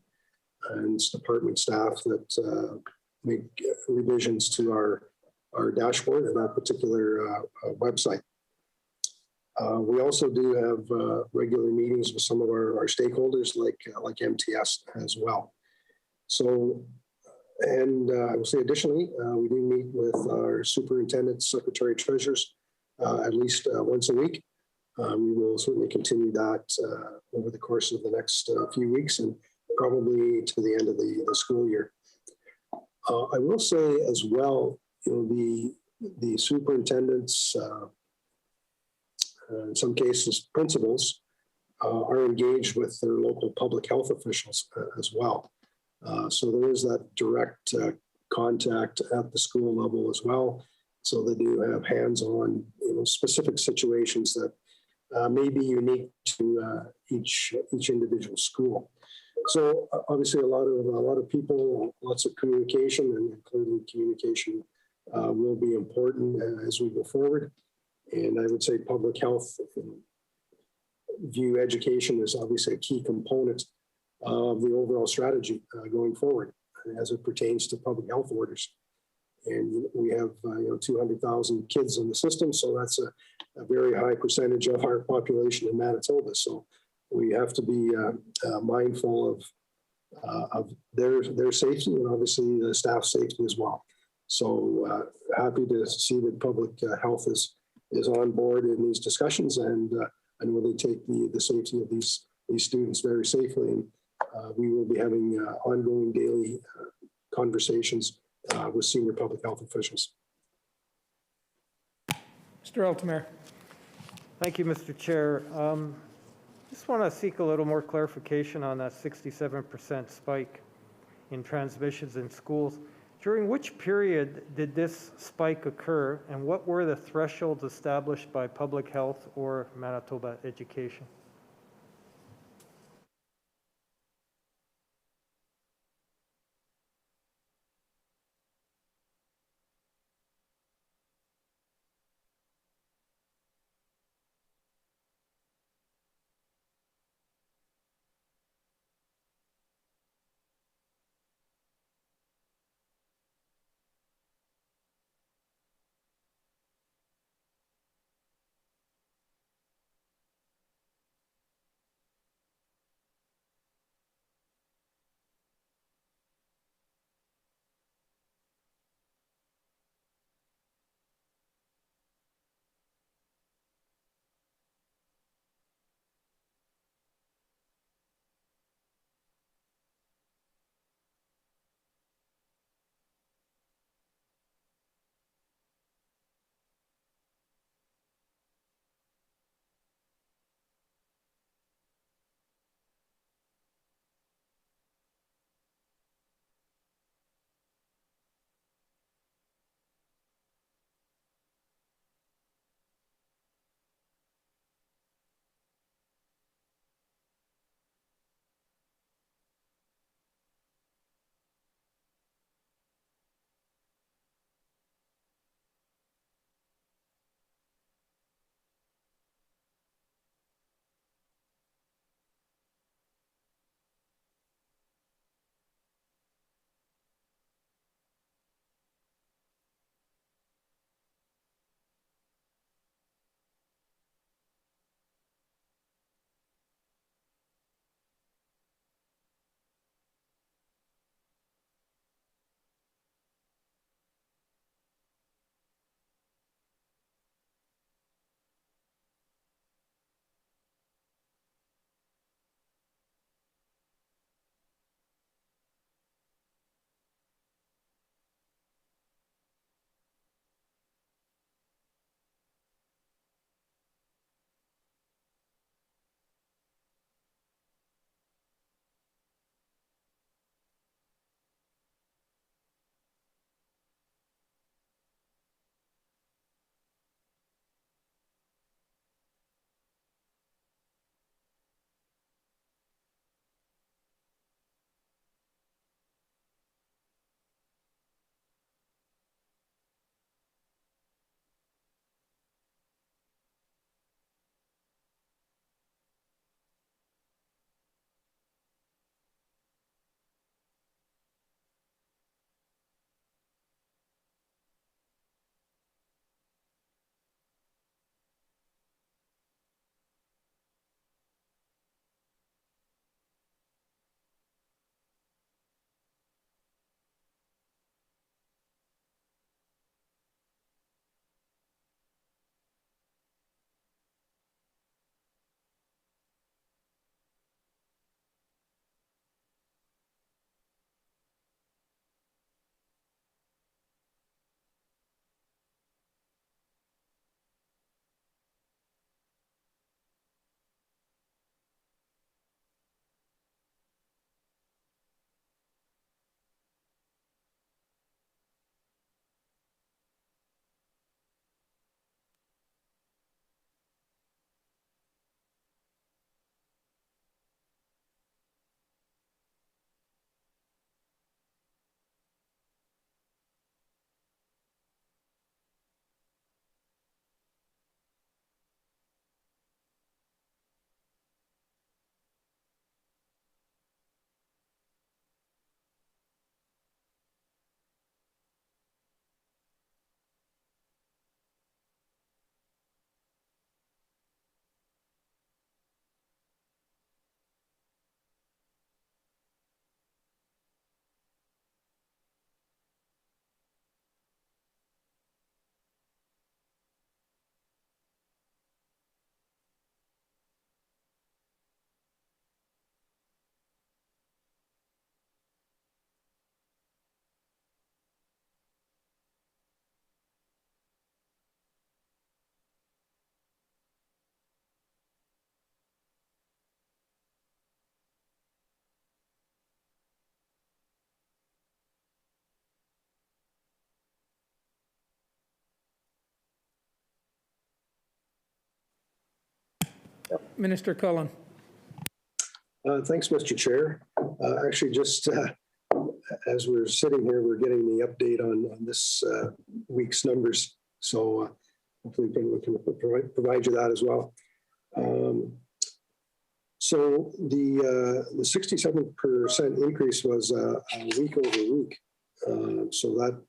and it's department staff that make revisions to our dashboard and that particular website. We also do have regular meetings with some of our stakeholders like MTS as well. So, and I will say additionally, we do meet with our superintendents, secretary, treasurers at least once a week. We will certainly continue that over the course of the next few weeks and probably to the end of the school year. I will say as well, the superintendents, in some cases principals, are engaged with their local public health officials as well. So there is that direct contact at the school level as well. So they do have hands-on, specific situations that may be unique to each individual school. So obviously, a lot of people, lots of communication, and clearly communication will be important as we go forward. And I would say public health view education is obviously a key component of the overall strategy going forward as it pertains to public health orders. And we have 200,000 kids in the system, so that's a very high percentage of our population in Manitoba. So we have to be mindful of their safety and obviously the staff safety as well. So happy to see that public health is on board in these discussions, and I know they take the safety of these students very safely. And we will be having ongoing daily conversations with senior public health officials. Mr. Altomare. Thank you, Mr. Chair. Just want to seek a little more clarification on that 67% spike in transmissions in schools. During which period did this spike occur, and what were the thresholds established by public health or Manitoba Education? Minister Cullen. Thanks, Mr. Chair. Actually, just as we're sitting here, we're getting the update on this week's numbers. So hopefully we can provide you that as well. So the 67% increase was week over week. So that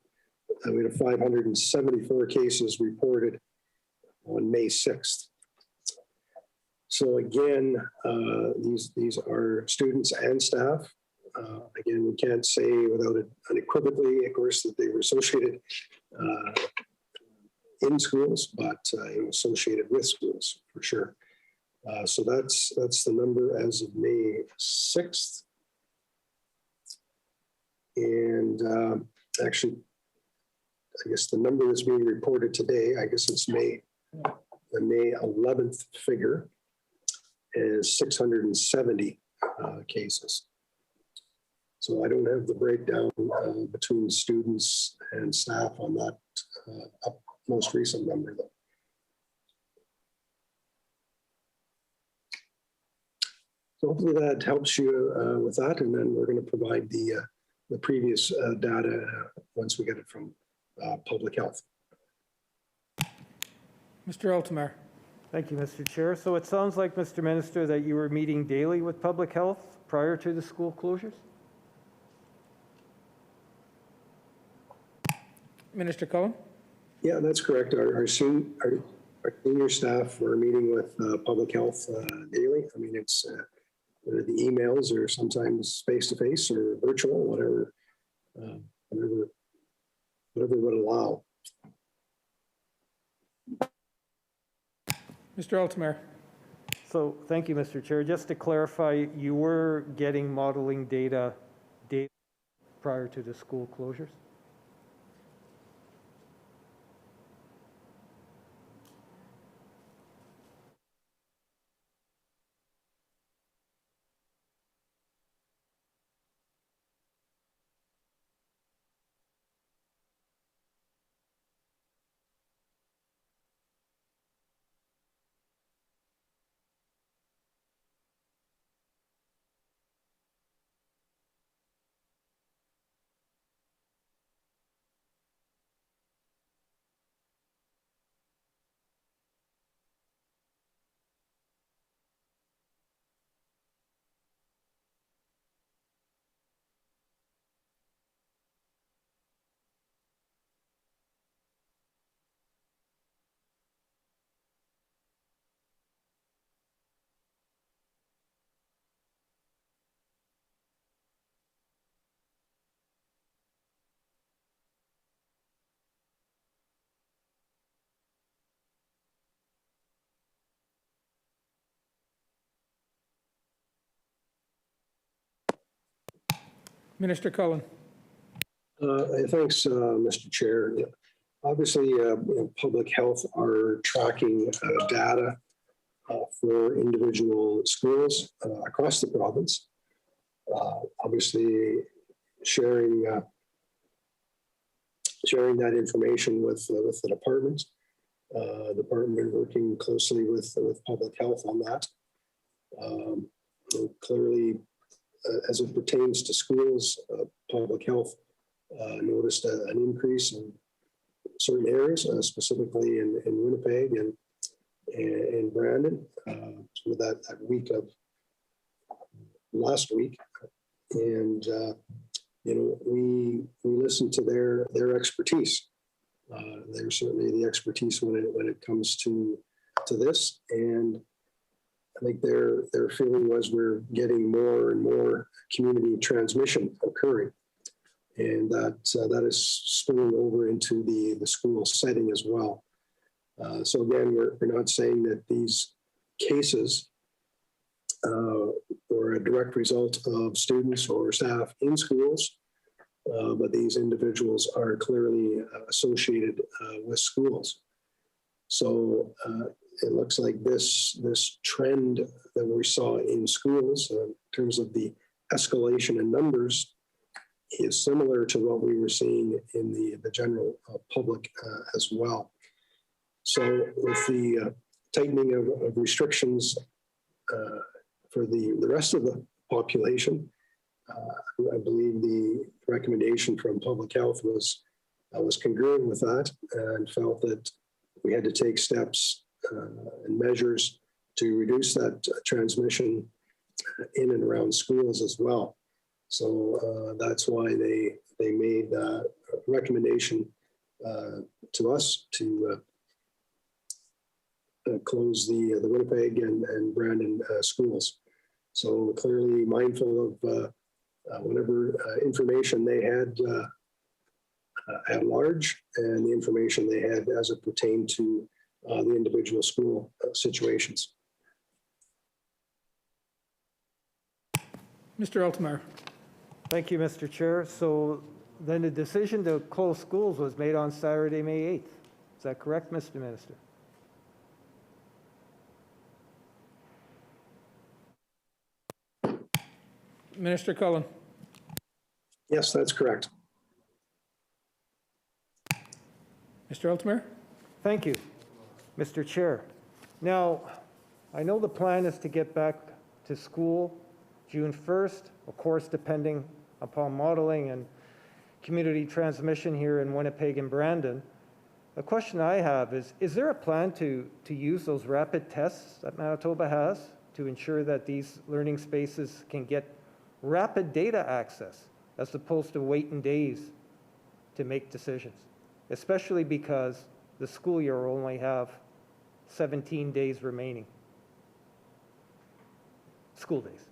we had 574 cases reported on May 6th. So again, these are students and staff. Again, we can't say without it unequivocally, of course, that they were associated in schools, but associated with schools for sure. So that's the number as of May 6th. And actually, I guess the number that's being reported today, I guess it's the May 11th figure is 670 cases. So I don't have the breakdown between students and staff on that most recent number though. So hopefully that helps you with that, and then we're going to provide the previous data once we get it from public health. Mr. Altomare. Thank you, Mr. Chair. So it sounds like, Mr. Minister, that you were meeting daily with public health prior to the school closures? Minister Cullen. Yeah, that's correct. Our senior staff were meeting with public health daily. I mean, it's the emails or sometimes face-to-face or virtual, whatever would allow. Mr. Altomare. So thank you, Mr. Chair. Just to clarify, you were getting modeling data prior to the school closures? Minister Cullen. Thanks, Mr. Chair. Obviously, public health are tracking data for individual schools across the province. Obviously, sharing that information with the department. Department working closely with public health on that. Clearly, as it pertains to schools, public health noticed an increase in certain areas, specifically in Winnipeg and in Brandon, with that week of last week. And, we listened to their expertise. They're certainly the expertise when it comes to this. And I think their feeling was we're getting more and more community transmission occurring. And that is spilling over into the school setting as well. So again, we're not saying that these cases were a direct result of students or staff in schools, but these individuals are clearly associated with schools. So it looks like this trend that we saw in schools in terms of the escalation in numbers is similar to what we were seeing in the general public as well. So with the tightening of restrictions for the rest of the population. I believe the recommendation from public health was congruent with that, and felt that we had to take steps and measures to reduce that transmission in and around schools as well. So that's why they made a recommendation to us to close the Winnipeg and Brandon schools. So clearly mindful of whatever information they had at large, and the information they had as it pertained to the individual school situations. Mr. Altomare. Thank you, Mr. Chair. So then the decision to close schools was made on Saturday, May 8th. Is that correct, Mr. Minister? Minister Cullen. Yes, that's correct. Mr. Altomare. Thank you, Mr. Chair. Now, I know the plan is to get back to school June 1st, of course, depending upon modeling and community transmission here in Winnipeg and Brandon. The question I have is there a plan to use those rapid tests that Manitoba has to ensure that these learning spaces can get rapid data access as opposed to waiting days to make decisions, especially because the school year will only have 17 days remaining, school days?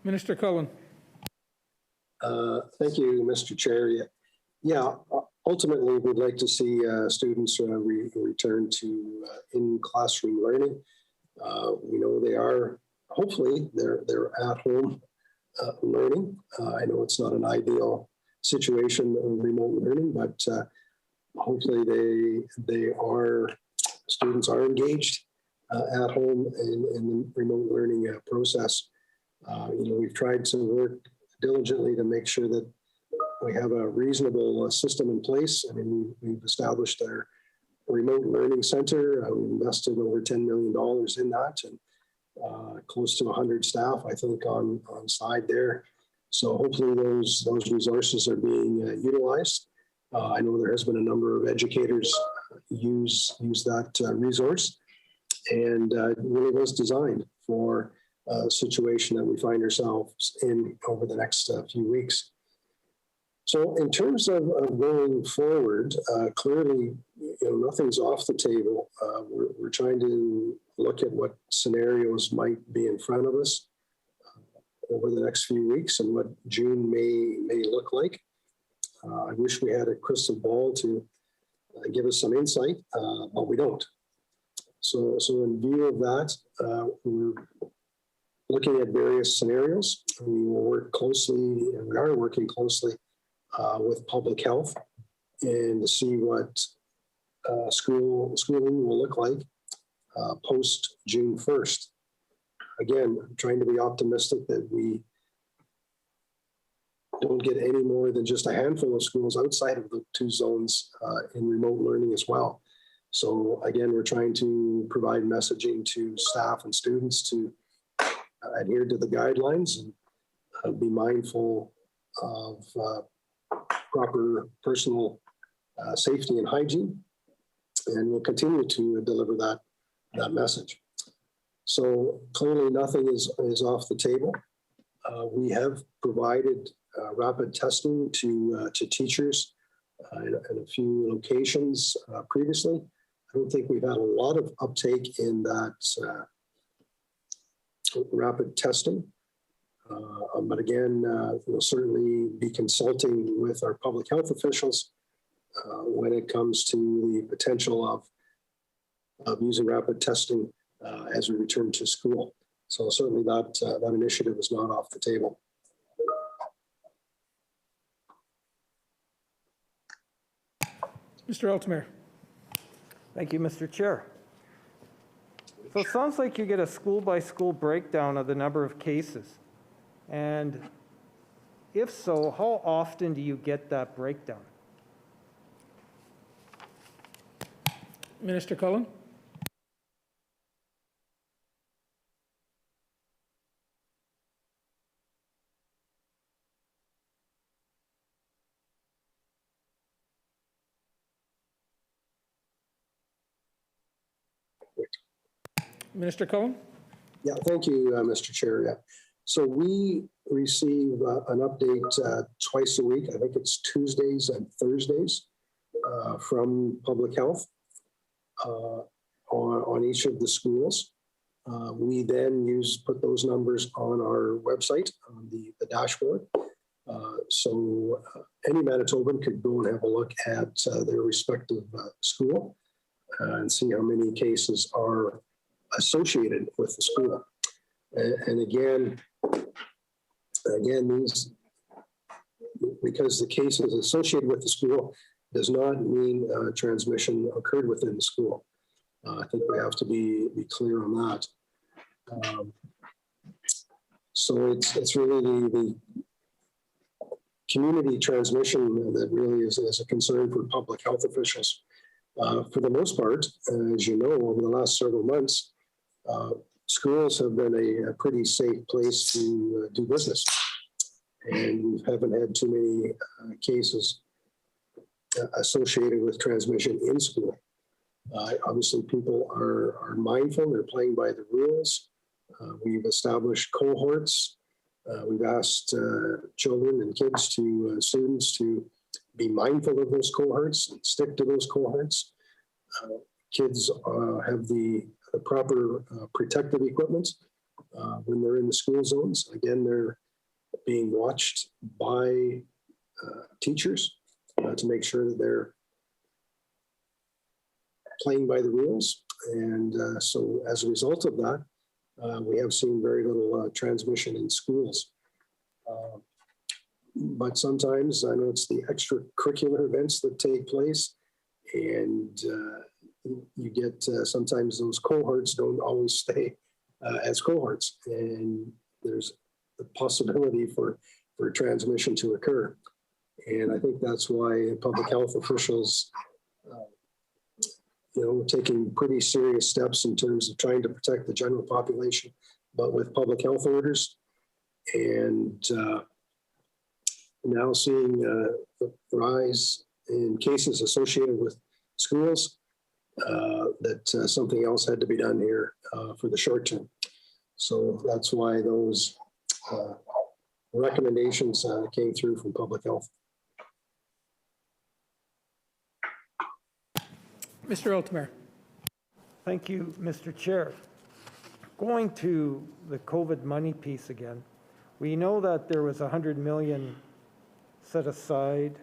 Minister Cullen. Thank you, Mr. Chair. Yeah, ultimately, we'd like to see students return to in-classroom learning. We know they are, hopefully, they're at home learning. I know it's not an ideal situation of remote learning, but hopefully students are engaged at home in the remote learning process. We've tried to work diligently to make sure that we have a reasonable system in place. I mean, we've established our remote learning center. We've invested over $10 million in that, and close to 100 staff, I think, on side there. So hopefully those resources are being utilized. I know there has been a number of educators use that resource, and it really was designed for a situation that we find ourselves in over the next few weeks. So in terms of going forward, clearly, nothing's off the table. We're trying to look at what scenarios might be in front of us. over the next few weeks and what June may look like. I wish we had a crystal ball to give us some insight, but we don't. So in view of that, we're looking at various scenarios. We will work closely, and we are working closely with public health and to see what schooling will look like post June 1st. Again, I'm trying to be optimistic that we don't get any more than just a handful of schools outside of the 2 zones in remote learning as well. So again, we're trying to provide messaging to staff and students to adhere to the guidelines and be mindful of proper personal safety and hygiene. And we'll continue to deliver that message. So clearly nothing is off the table. We have provided rapid testing to teachers in a few locations previously. I don't think we've had a lot of uptake in that rapid testing. But again, we'll certainly be consulting with our public health officials when it comes to the potential of using rapid testing as we return to school. So certainly that initiative is not off the table. Mr. Altemeyer. Thank you, Mr. Chair. So it sounds like you get a school-by-school breakdown of the number of cases. And if so, how often do you get that breakdown? Minister Cullen. Minister Cullen. Yeah, thank you, Mr. Chair. Yeah. So we receive an update twice a week. I think it's Tuesdays and Thursdays from public health on each of the schools. We then put those numbers on our website, on the dashboard. So any Manitoban could go and have a look at their respective school and see how many cases are associated with the school. And again, these, because the case is associated with the school, does not mean transmission occurred within the school. I think we have to be clear on that. So it's really the community transmission that really is a concern for public health officials. For the most part, as you know, over the last several months, schools have been a pretty safe place to do business. And we haven't had too many cases associated with transmission in school. Obviously, people are mindful, they're playing by the rules. We've established cohorts. We've asked children and kids students to be mindful of those cohorts and stick to those cohorts. Kids have the proper protective equipment when they're in the school zones. Again, they're being watched by teachers to make sure that they're playing by the rules. And so as a result of that, we have seen very little transmission in schools. But sometimes I know it's the extracurricular events that take place, and you get sometimes those cohorts don't always stay as cohorts, and there's the possibility for transmission to occur. And I think that's why public health officials, taking pretty serious steps in terms of trying to protect the general population, but with public health orders, and now seeing the rise in cases associated with schools, that something else had to be done here for the short term. So that's why those recommendations came through from public health. Mr. Altemeyer. Thank you, Mr. Chair. Going to the COVID money piece again, We know that there was 100 million set aside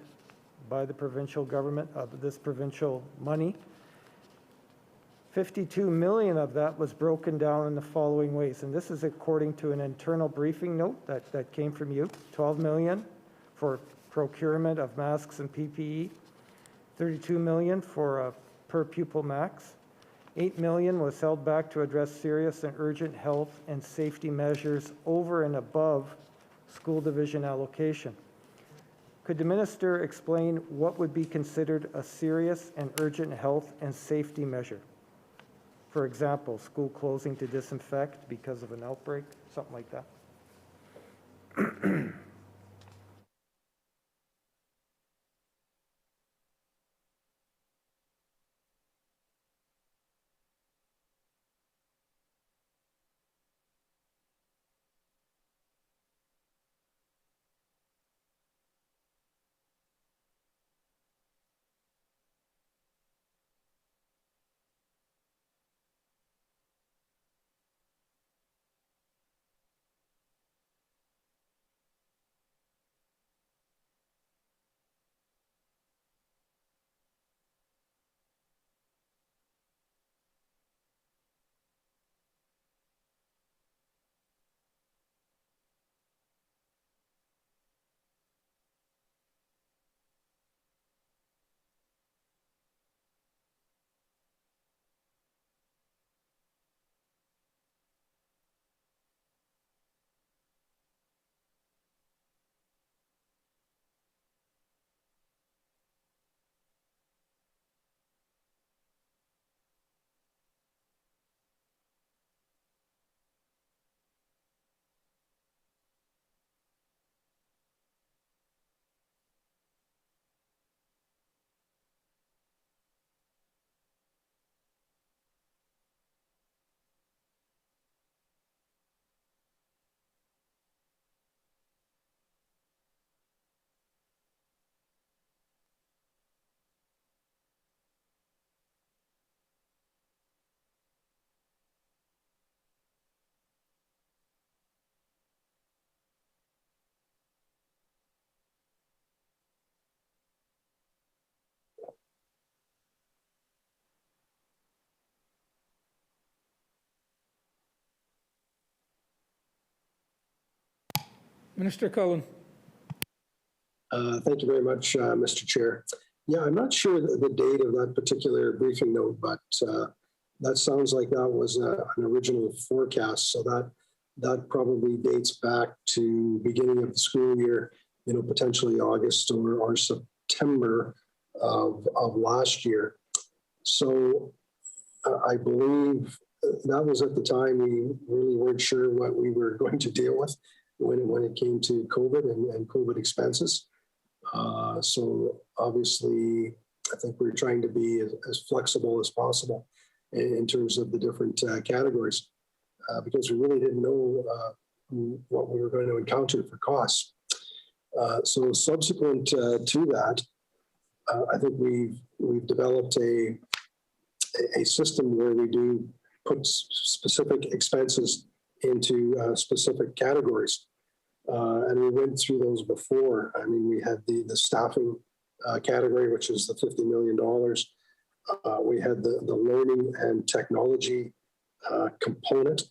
by the provincial government of this provincial money. 52 million of that was broken down in the following ways, and this is according to an internal briefing note that came from you. 12 million for procurement of masks and PPE, 32 million for a per pupil max, 8 million was held back to address serious and urgent health and safety measures over and above school division allocation. Could the minister explain what would be considered a serious and urgent health and safety measure? For example, school closing to disinfect because of an outbreak, something like that. Minister Cullen. Thank you very much, Mr. Chair. Yeah, I'm not sure the date of that particular briefing note, but that sounds like that was an original forecast. So that probably dates back to beginning of the school year, potentially August or September of last year. So I believe that was at the time we really weren't sure what we were going to deal with when it came to COVID and COVID expenses. So obviously, I think we're trying to be as flexible as possible in terms of the different categories because we really didn't know what we were going to encounter for costs. So subsequent to that, I think we've developed a system where we do put specific expenses into specific categories. And we went through those before. I mean, we had the staffing category, which is the $50 million. We had the learning and technology component.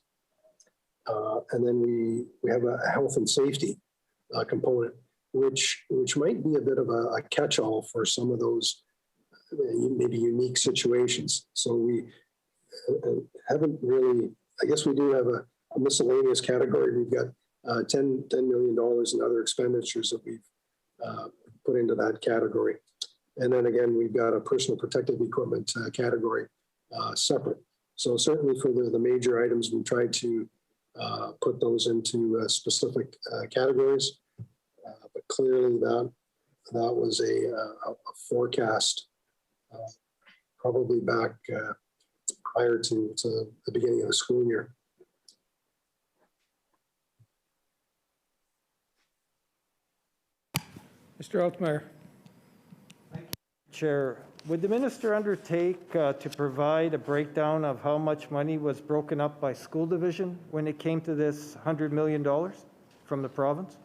And then we have a health and safety component, which might be a bit of a catch-all for some of those maybe unique situations. So we haven't really, I guess we do have a miscellaneous category. We've got $10 million in other expenditures that we've put into that category. And then again, we've got a personal protective equipment category separate. So certainly for the major items, we tried to put those into specific categories. But clearly that was a forecast probably back prior to the beginning of the school year. Mr. Altmaier. Chair, would the minister undertake to provide a breakdown of how much money was broken up by school division when it came to this $100 million from the province?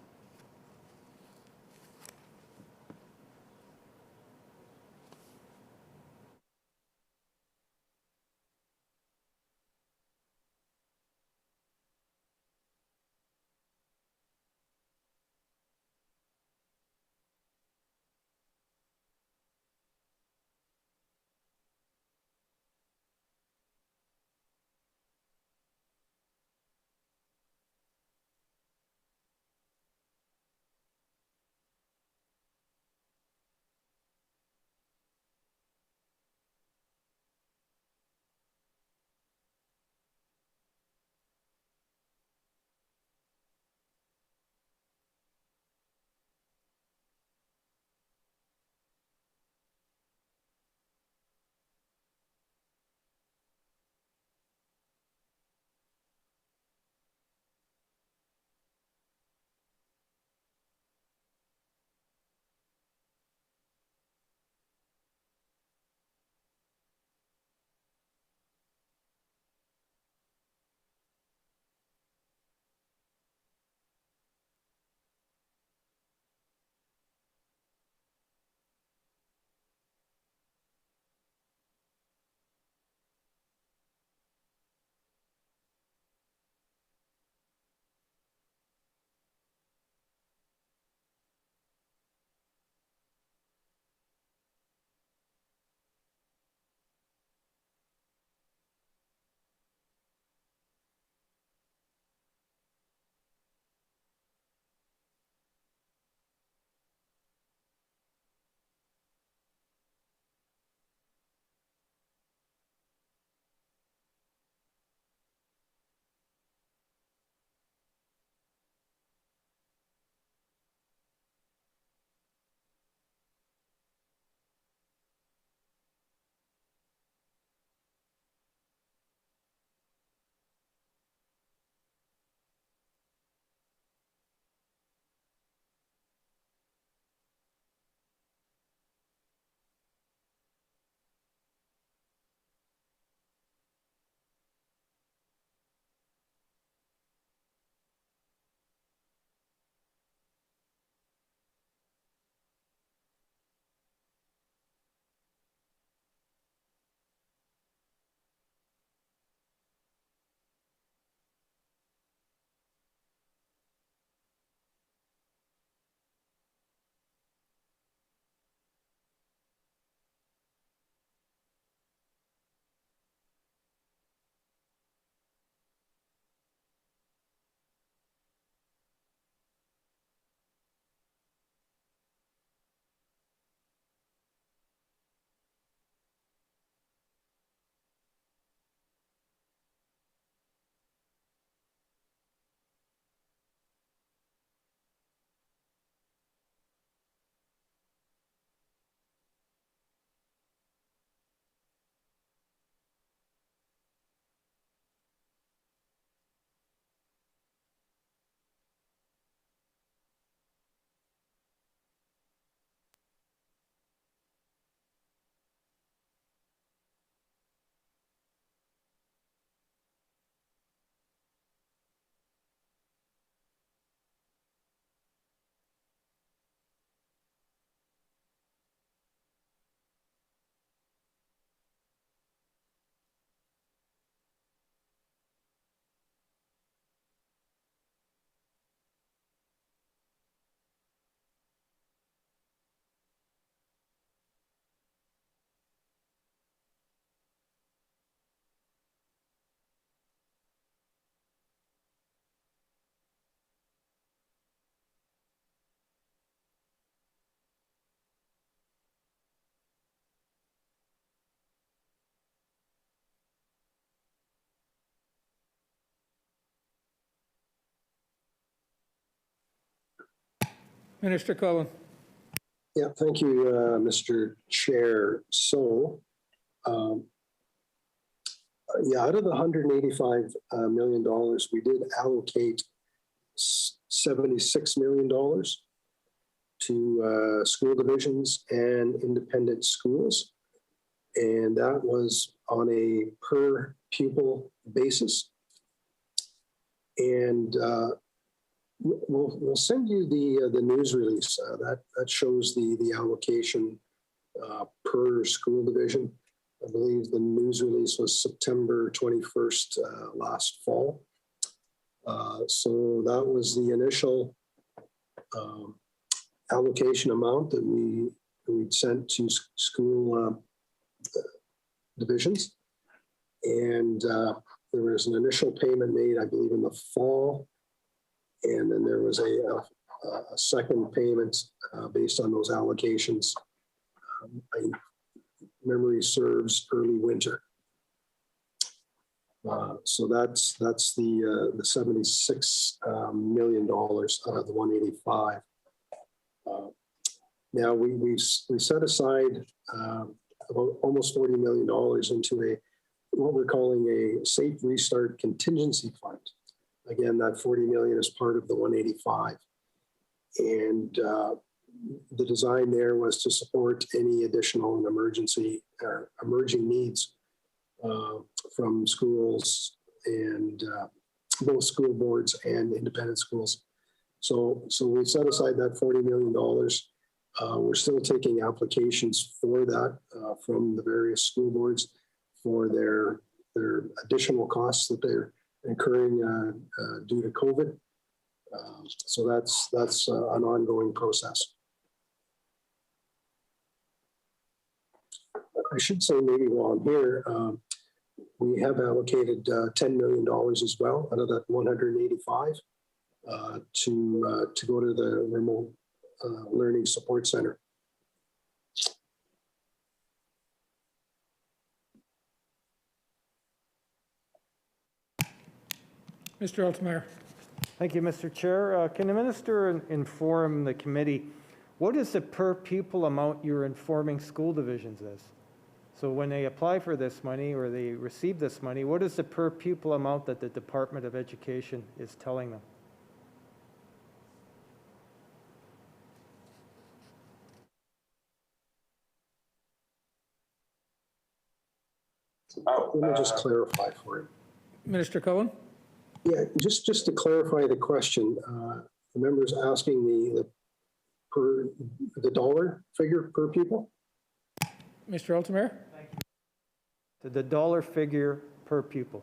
Minister Cullen. Yeah, thank you, Mr. Chair. So, yeah, out of the $185 million, we did allocate $76 million to school divisions and independent schools. And that was on a per pupil basis. And We'll send you the news release. That shows the allocation per school division. I believe the news release was September 21st last fall. So that was the initial allocation amount that we'd sent to school divisions. And there was an initial payment made, I believe, in the fall. And then there was a second payment based on those allocations. Memory serves early winter. So that's the $76 million out of the 185. Now we set aside about almost $40 million into what we're calling a safe restart contingency fund. Again, that 40 million is part of the 185. And the design there was to support any additional and emergency or emerging needs from schools and both school boards and independent schools. So we set aside that $40 million. We're still taking applications for that from the various school boards for their additional costs that they're incurring due to COVID. So that's an ongoing process. I should say maybe while I'm here, we have allocated $10 million as well out of that 185 to go to the remote learning support center. Mr. Altemeyer. Thank you, Mr. Chair. Can the minister inform the committee, what is the per pupil amount you're informing school divisions as? So when they apply for this money or they receive this money, what is the per pupil amount that the Department of Education is telling them? Let me just clarify for you. Minister Cullen. Yeah, just to clarify the question, the member's asking the dollar figure per pupil? Mr. Altemeyer. The dollar figure per pupil.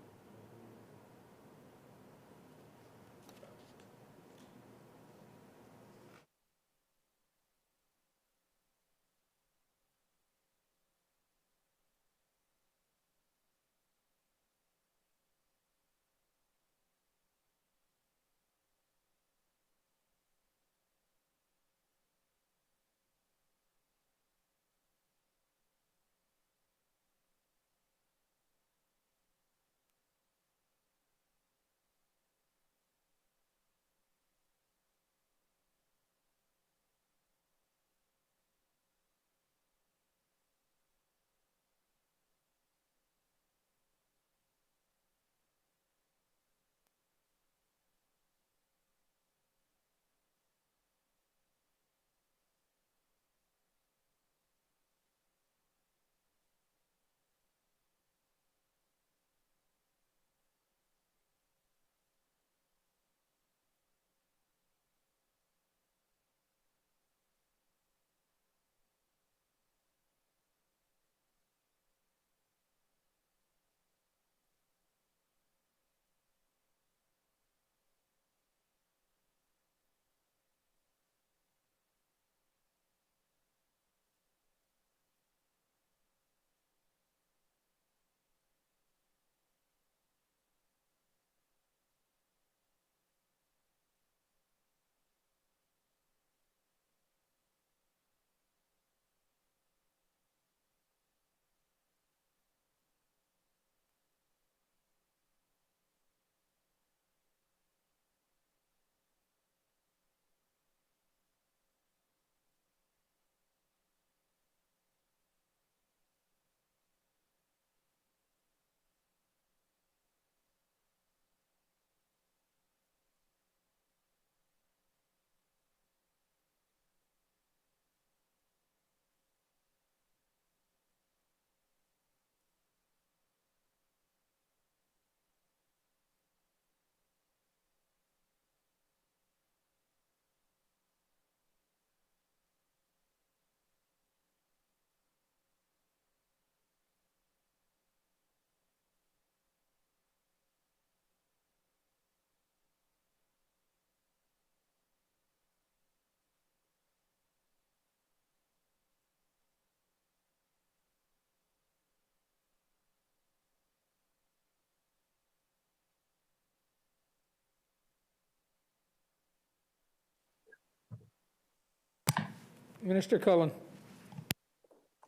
Minister Cullen.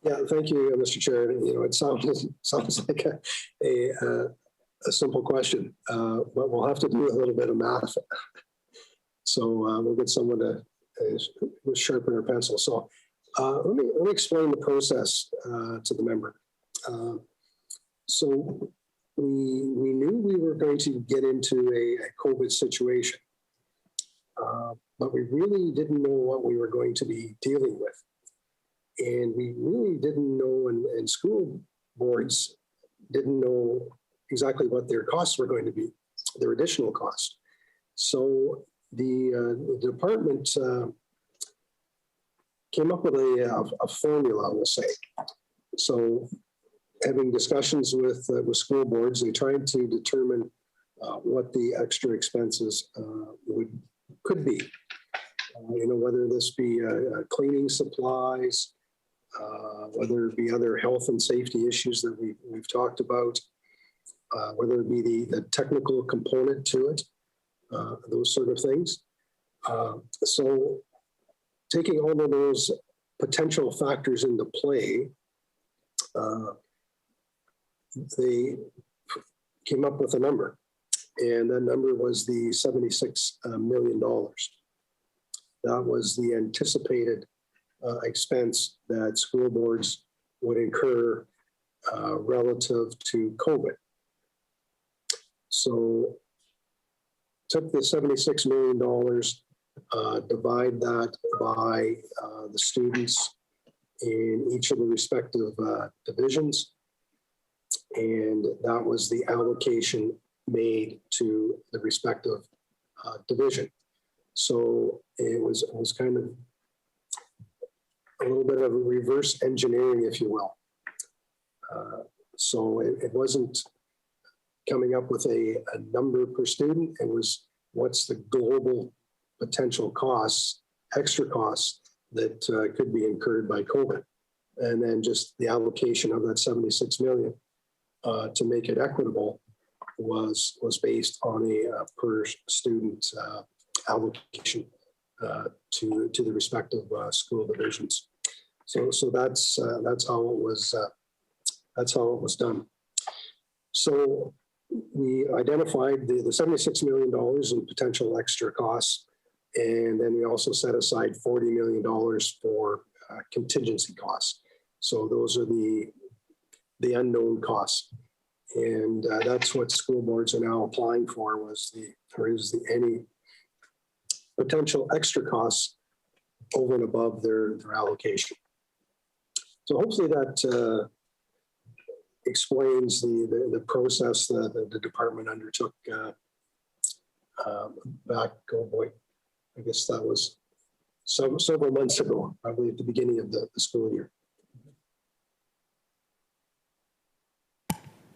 Yeah, thank you, Mr. Chair. It sounds like a simple question, but we'll have to do a little bit of math. So we'll get someone to sharpen our pencil. So let me explain the process to the member. So we knew we were going to get into a COVID situation, but we really didn't know what we were going to be dealing with. And we really didn't know, and school boards didn't know exactly what their costs were going to be, their additional costs. So the department came up with a formula, we'll say. So having discussions with school boards, they tried to determine what the extra expenses could be. Whether this be cleaning supplies, whether it be other health and safety issues that we've talked about, whether it be the technical component to it, those sort of things. So taking all of those potential factors into play, they came up with a number, and that number was the $76 million. That was the anticipated expense that school boards would incur relative to COVID. So took the $76 million, divide that by the students in each of the respective divisions, and that was the allocation made to the respective division. So it was kind of a little bit of a reverse engineering, if you will. So it wasn't coming up with a number per student. It was what's the global potential costs, extra costs that could be incurred by COVID. And then just the allocation of that 76 million to make it equitable was based on a per student allocation to the respective school divisions. So that's how it was. That's how it was done. So we identified the $76 million in potential extra costs, and then we also set aside $40 million for contingency costs. So those are the unknown costs, and that's what school boards are now applying for is any potential extra costs over and above their allocation. So hopefully that explains the process that the department undertook back, oh boy, I guess that was several months ago, probably at the beginning of the school year.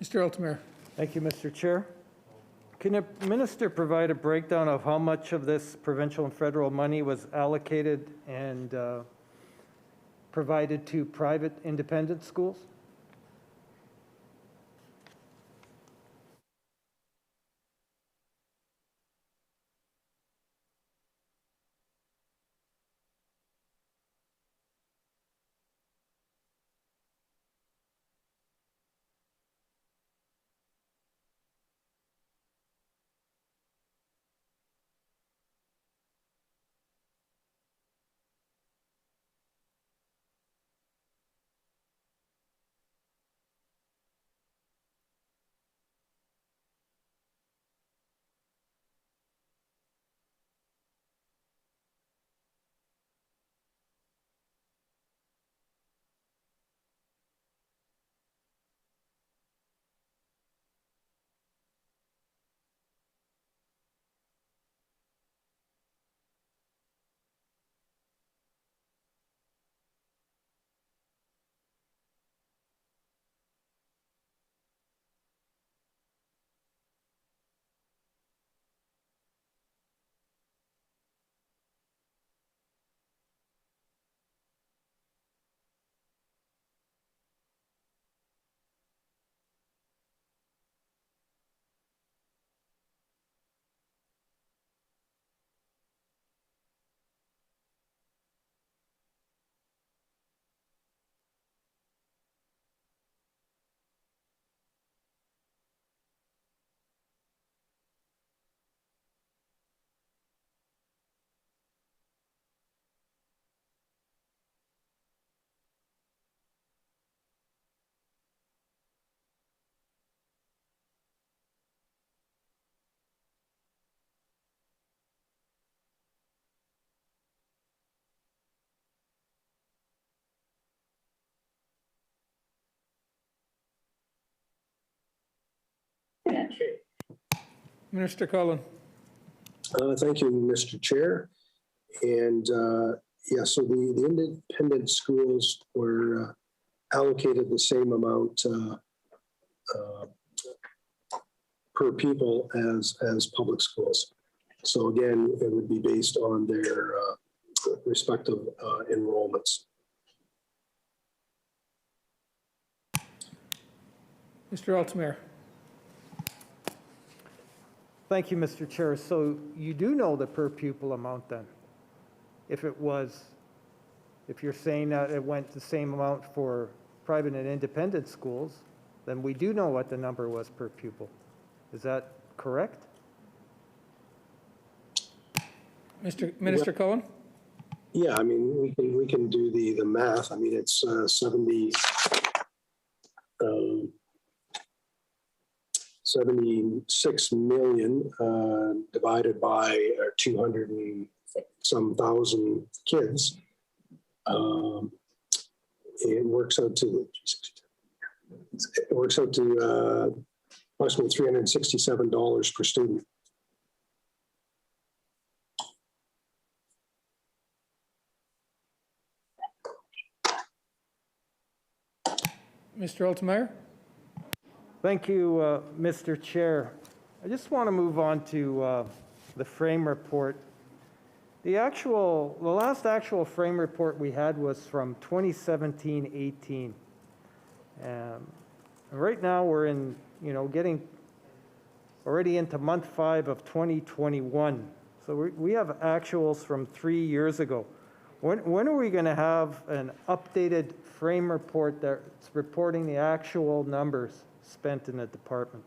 Mr. Altamir. Thank you, Mr. Chair. Can the minister provide a breakdown of how much of this provincial and federal money was allocated and provided to private independent schools? Minister Cullen. Thank you, Mr. Chair. And yeah, so the independent schools were allocated the same amount per pupil as public schools. So again, it would be based on their respective enrollments. Mr. Altamare. Thank you, Mr. Chair. So you do know the per pupil amount then? If you're saying that it went the same amount for private and independent schools, then we do know what the number was per pupil. Is that correct? Minister Cullen. Yeah, I mean, we can do the math. I mean, it's 76 million divided by 200 and some thousand kids. It works out to approximately $367 per student. Mr. Altamare. Thank you, Mr. Chair. I just want to move on to the frame report. The last actual frame report we had was from 2017-18. Right now we're in, getting already into month 5 of 2021. So we have actuals from 3 years ago. When are we going to have an updated frame report that's reporting the actual numbers spent in the department?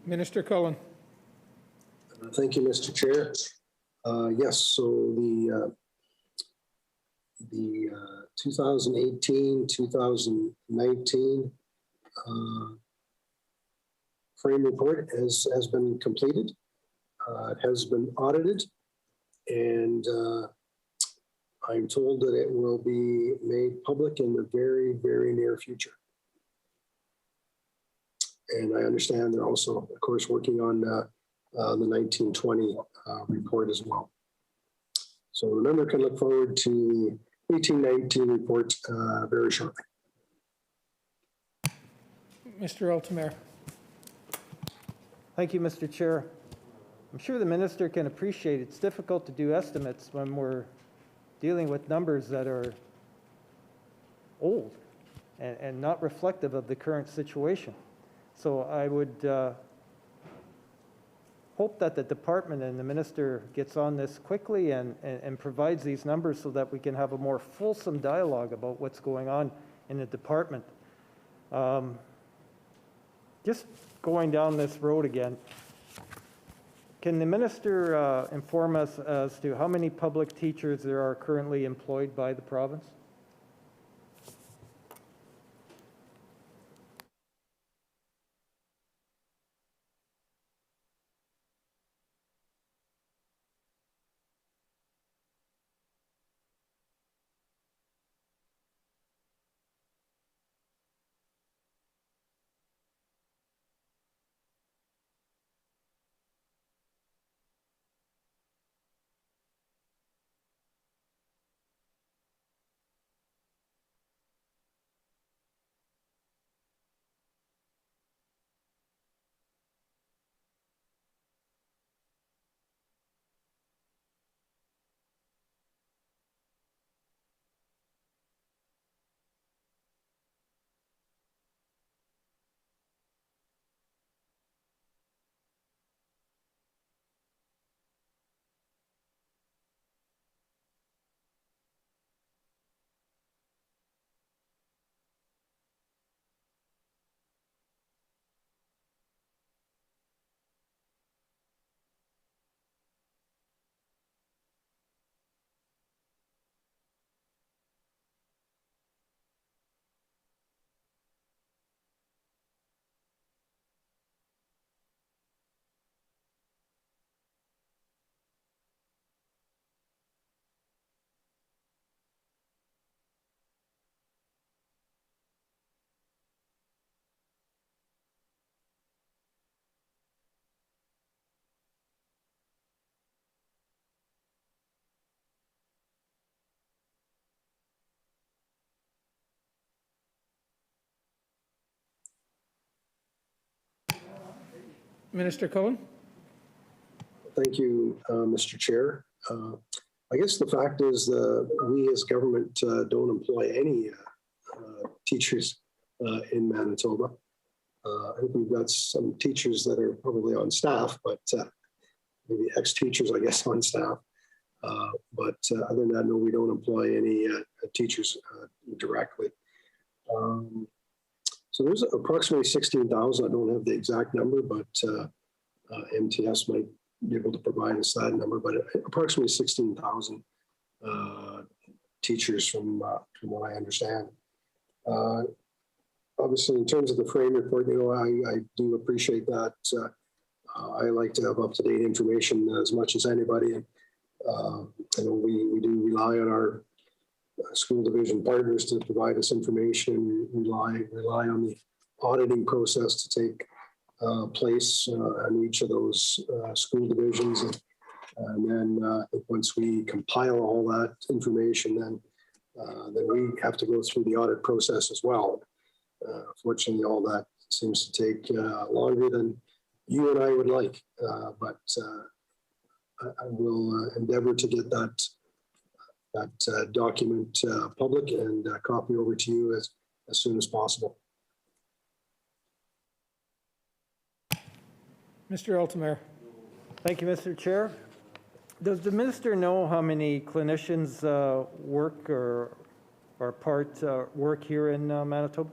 Minister Cullen. Thank you, Mr. Chair. Yes, so the 2018-2019 frame report has been completed. It has been audited, and I'm told that it will be made public in the very, very near future. And I understand they're also, of course, working on the 1920 report as well. So the member can look forward to the 1819 report very shortly. Mr. Altamare. Thank you, Mr. Chair. I'm sure the minister can appreciate it's difficult to do estimates when we're dealing with numbers that are old and not reflective of the current situation. So I would hope that the department and the minister gets on this quickly and provides these numbers so that we can have a more fulsome dialogue about what's going on in the department. Just going down this road again, can the minister inform us as to how many public teachers there are currently employed by the province? Minister Cohen? Thank you, Mr. Chair. I guess the fact is we as government don't employ any teachers in Manitoba. I think we've got some teachers that are probably on staff, but maybe ex-teachers, I guess, on staff. But other than that, no, we don't employ any teachers directly. So there's approximately 16,000. I don't have the exact number, but MTS might be able to provide us that number, but approximately 16,000 teachers from what I understand. Obviously, in terms of the frame report, I do appreciate that. I like to have up-to-date information as much as anybody. And we do rely on our school division partners to provide us information, rely on the auditing process to take place on each of those school divisions. And then once we compile all that information, then we have to go through the audit process as well. Fortunately, all that seems to take longer than you and I would like, but I will endeavor to get that document public and copy over to you as soon as possible. Mr. Altemeyer? Thank you, Mr. Chair. Does the minister know how many clinicians work or are part work here in Manitoba?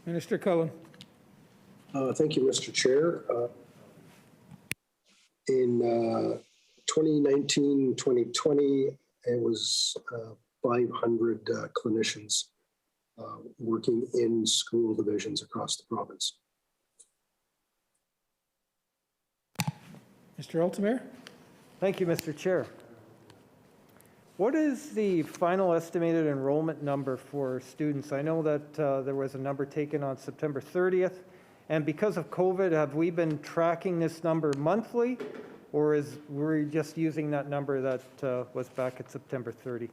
Minister Cullen. Thank you, Mr. Chair. In 2019, 2020, it was 500 clinicians working in school divisions across the province. Mr. Altamare. Thank you, Mr. Chair. What is the final estimated enrollment number for students? I know that there was a number taken on September 30th, and because of COVID, have we been tracking this number monthly, or were we just using that number that was back at September 30?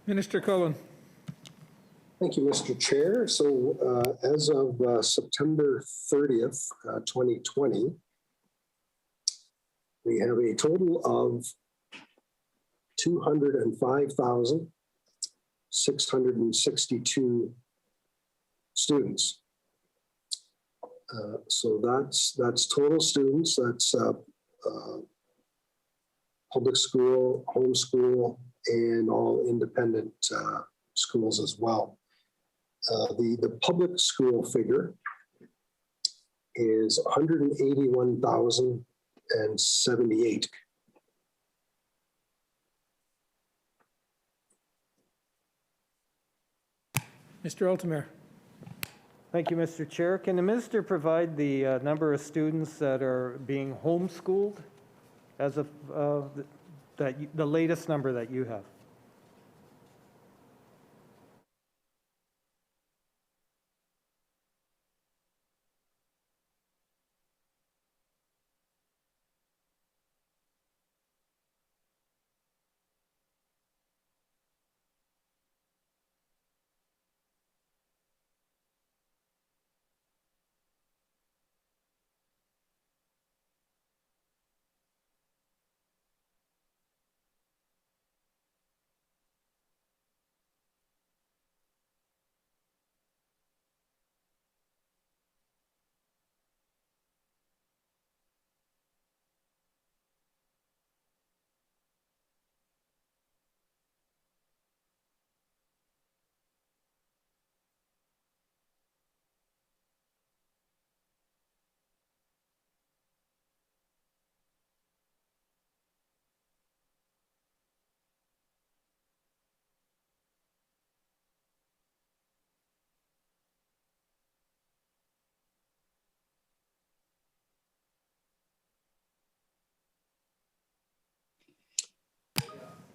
Minister Cullen. Thank you, Mr. Chair. So as of September 30th, 2020, we have a total of 205,662 students. So that's total students. That's public school, homeschool, and all independent schools as well. The public school figure is 181,078. Mr. Altamare. Thank you, Mr. Chair. Can the minister provide the number of students that are being homeschooled as of the latest number that you have?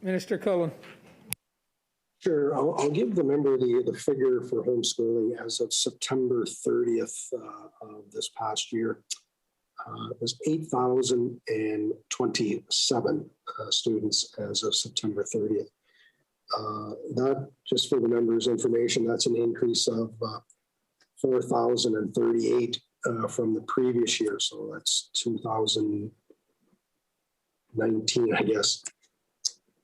Minister Cullen. Sure, I'll give the member the figure for homeschooling as of September 30th of this past year. It was 8,027 students as of September 30th. That, just for the members' information, that's an increase of 4,038 from the previous year. So that's 2019, I guess.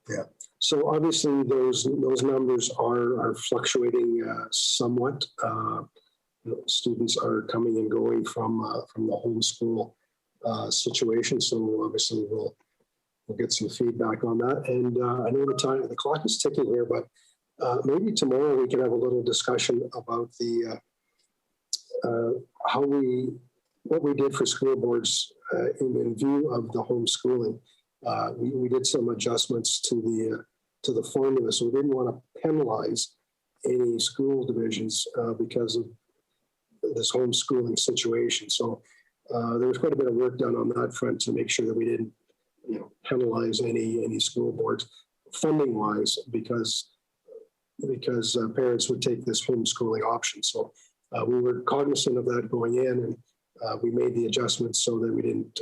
Yeah. So obviously those numbers are fluctuating somewhat. Students are coming and going from the homeschool situation. So obviously we'll get some feedback on that. And I know the clock is ticking here, but maybe tomorrow we can have a little discussion about the what we did for school boards in view of the homeschooling. We did some adjustments to the formula, so we didn't want to penalize any school divisions because of this homeschooling situation. So there was quite a bit of work done on that front to make sure that we didn't, penalize any school boards funding wise because parents would take this homeschooling option. So we were cognizant of that going in, and we made the adjustments so that we didn't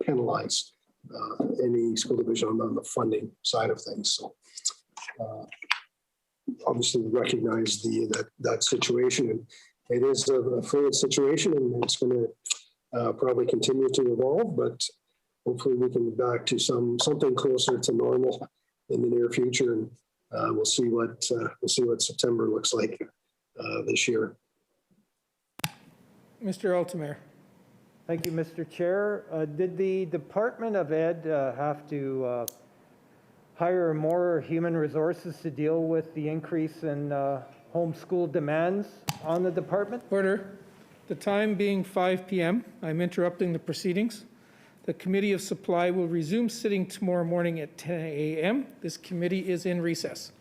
penalize any school division on the funding side of things. So obviously we recognize that situation, and it is a fluid situation, and it's going to probably continue to evolve, but hopefully we can get back to something closer to normal in the near future, and we'll see what September looks like this year. Mr. Altamare. Thank you, Mr. Chair. Did the Department of Ed have to hire more human resources to deal with the increase in homeschool demands on the department? Order. The time being 5 p.m., I'm interrupting the proceedings. The Committee of Supply will resume sitting tomorrow morning at 10 a.m. This committee is in recess.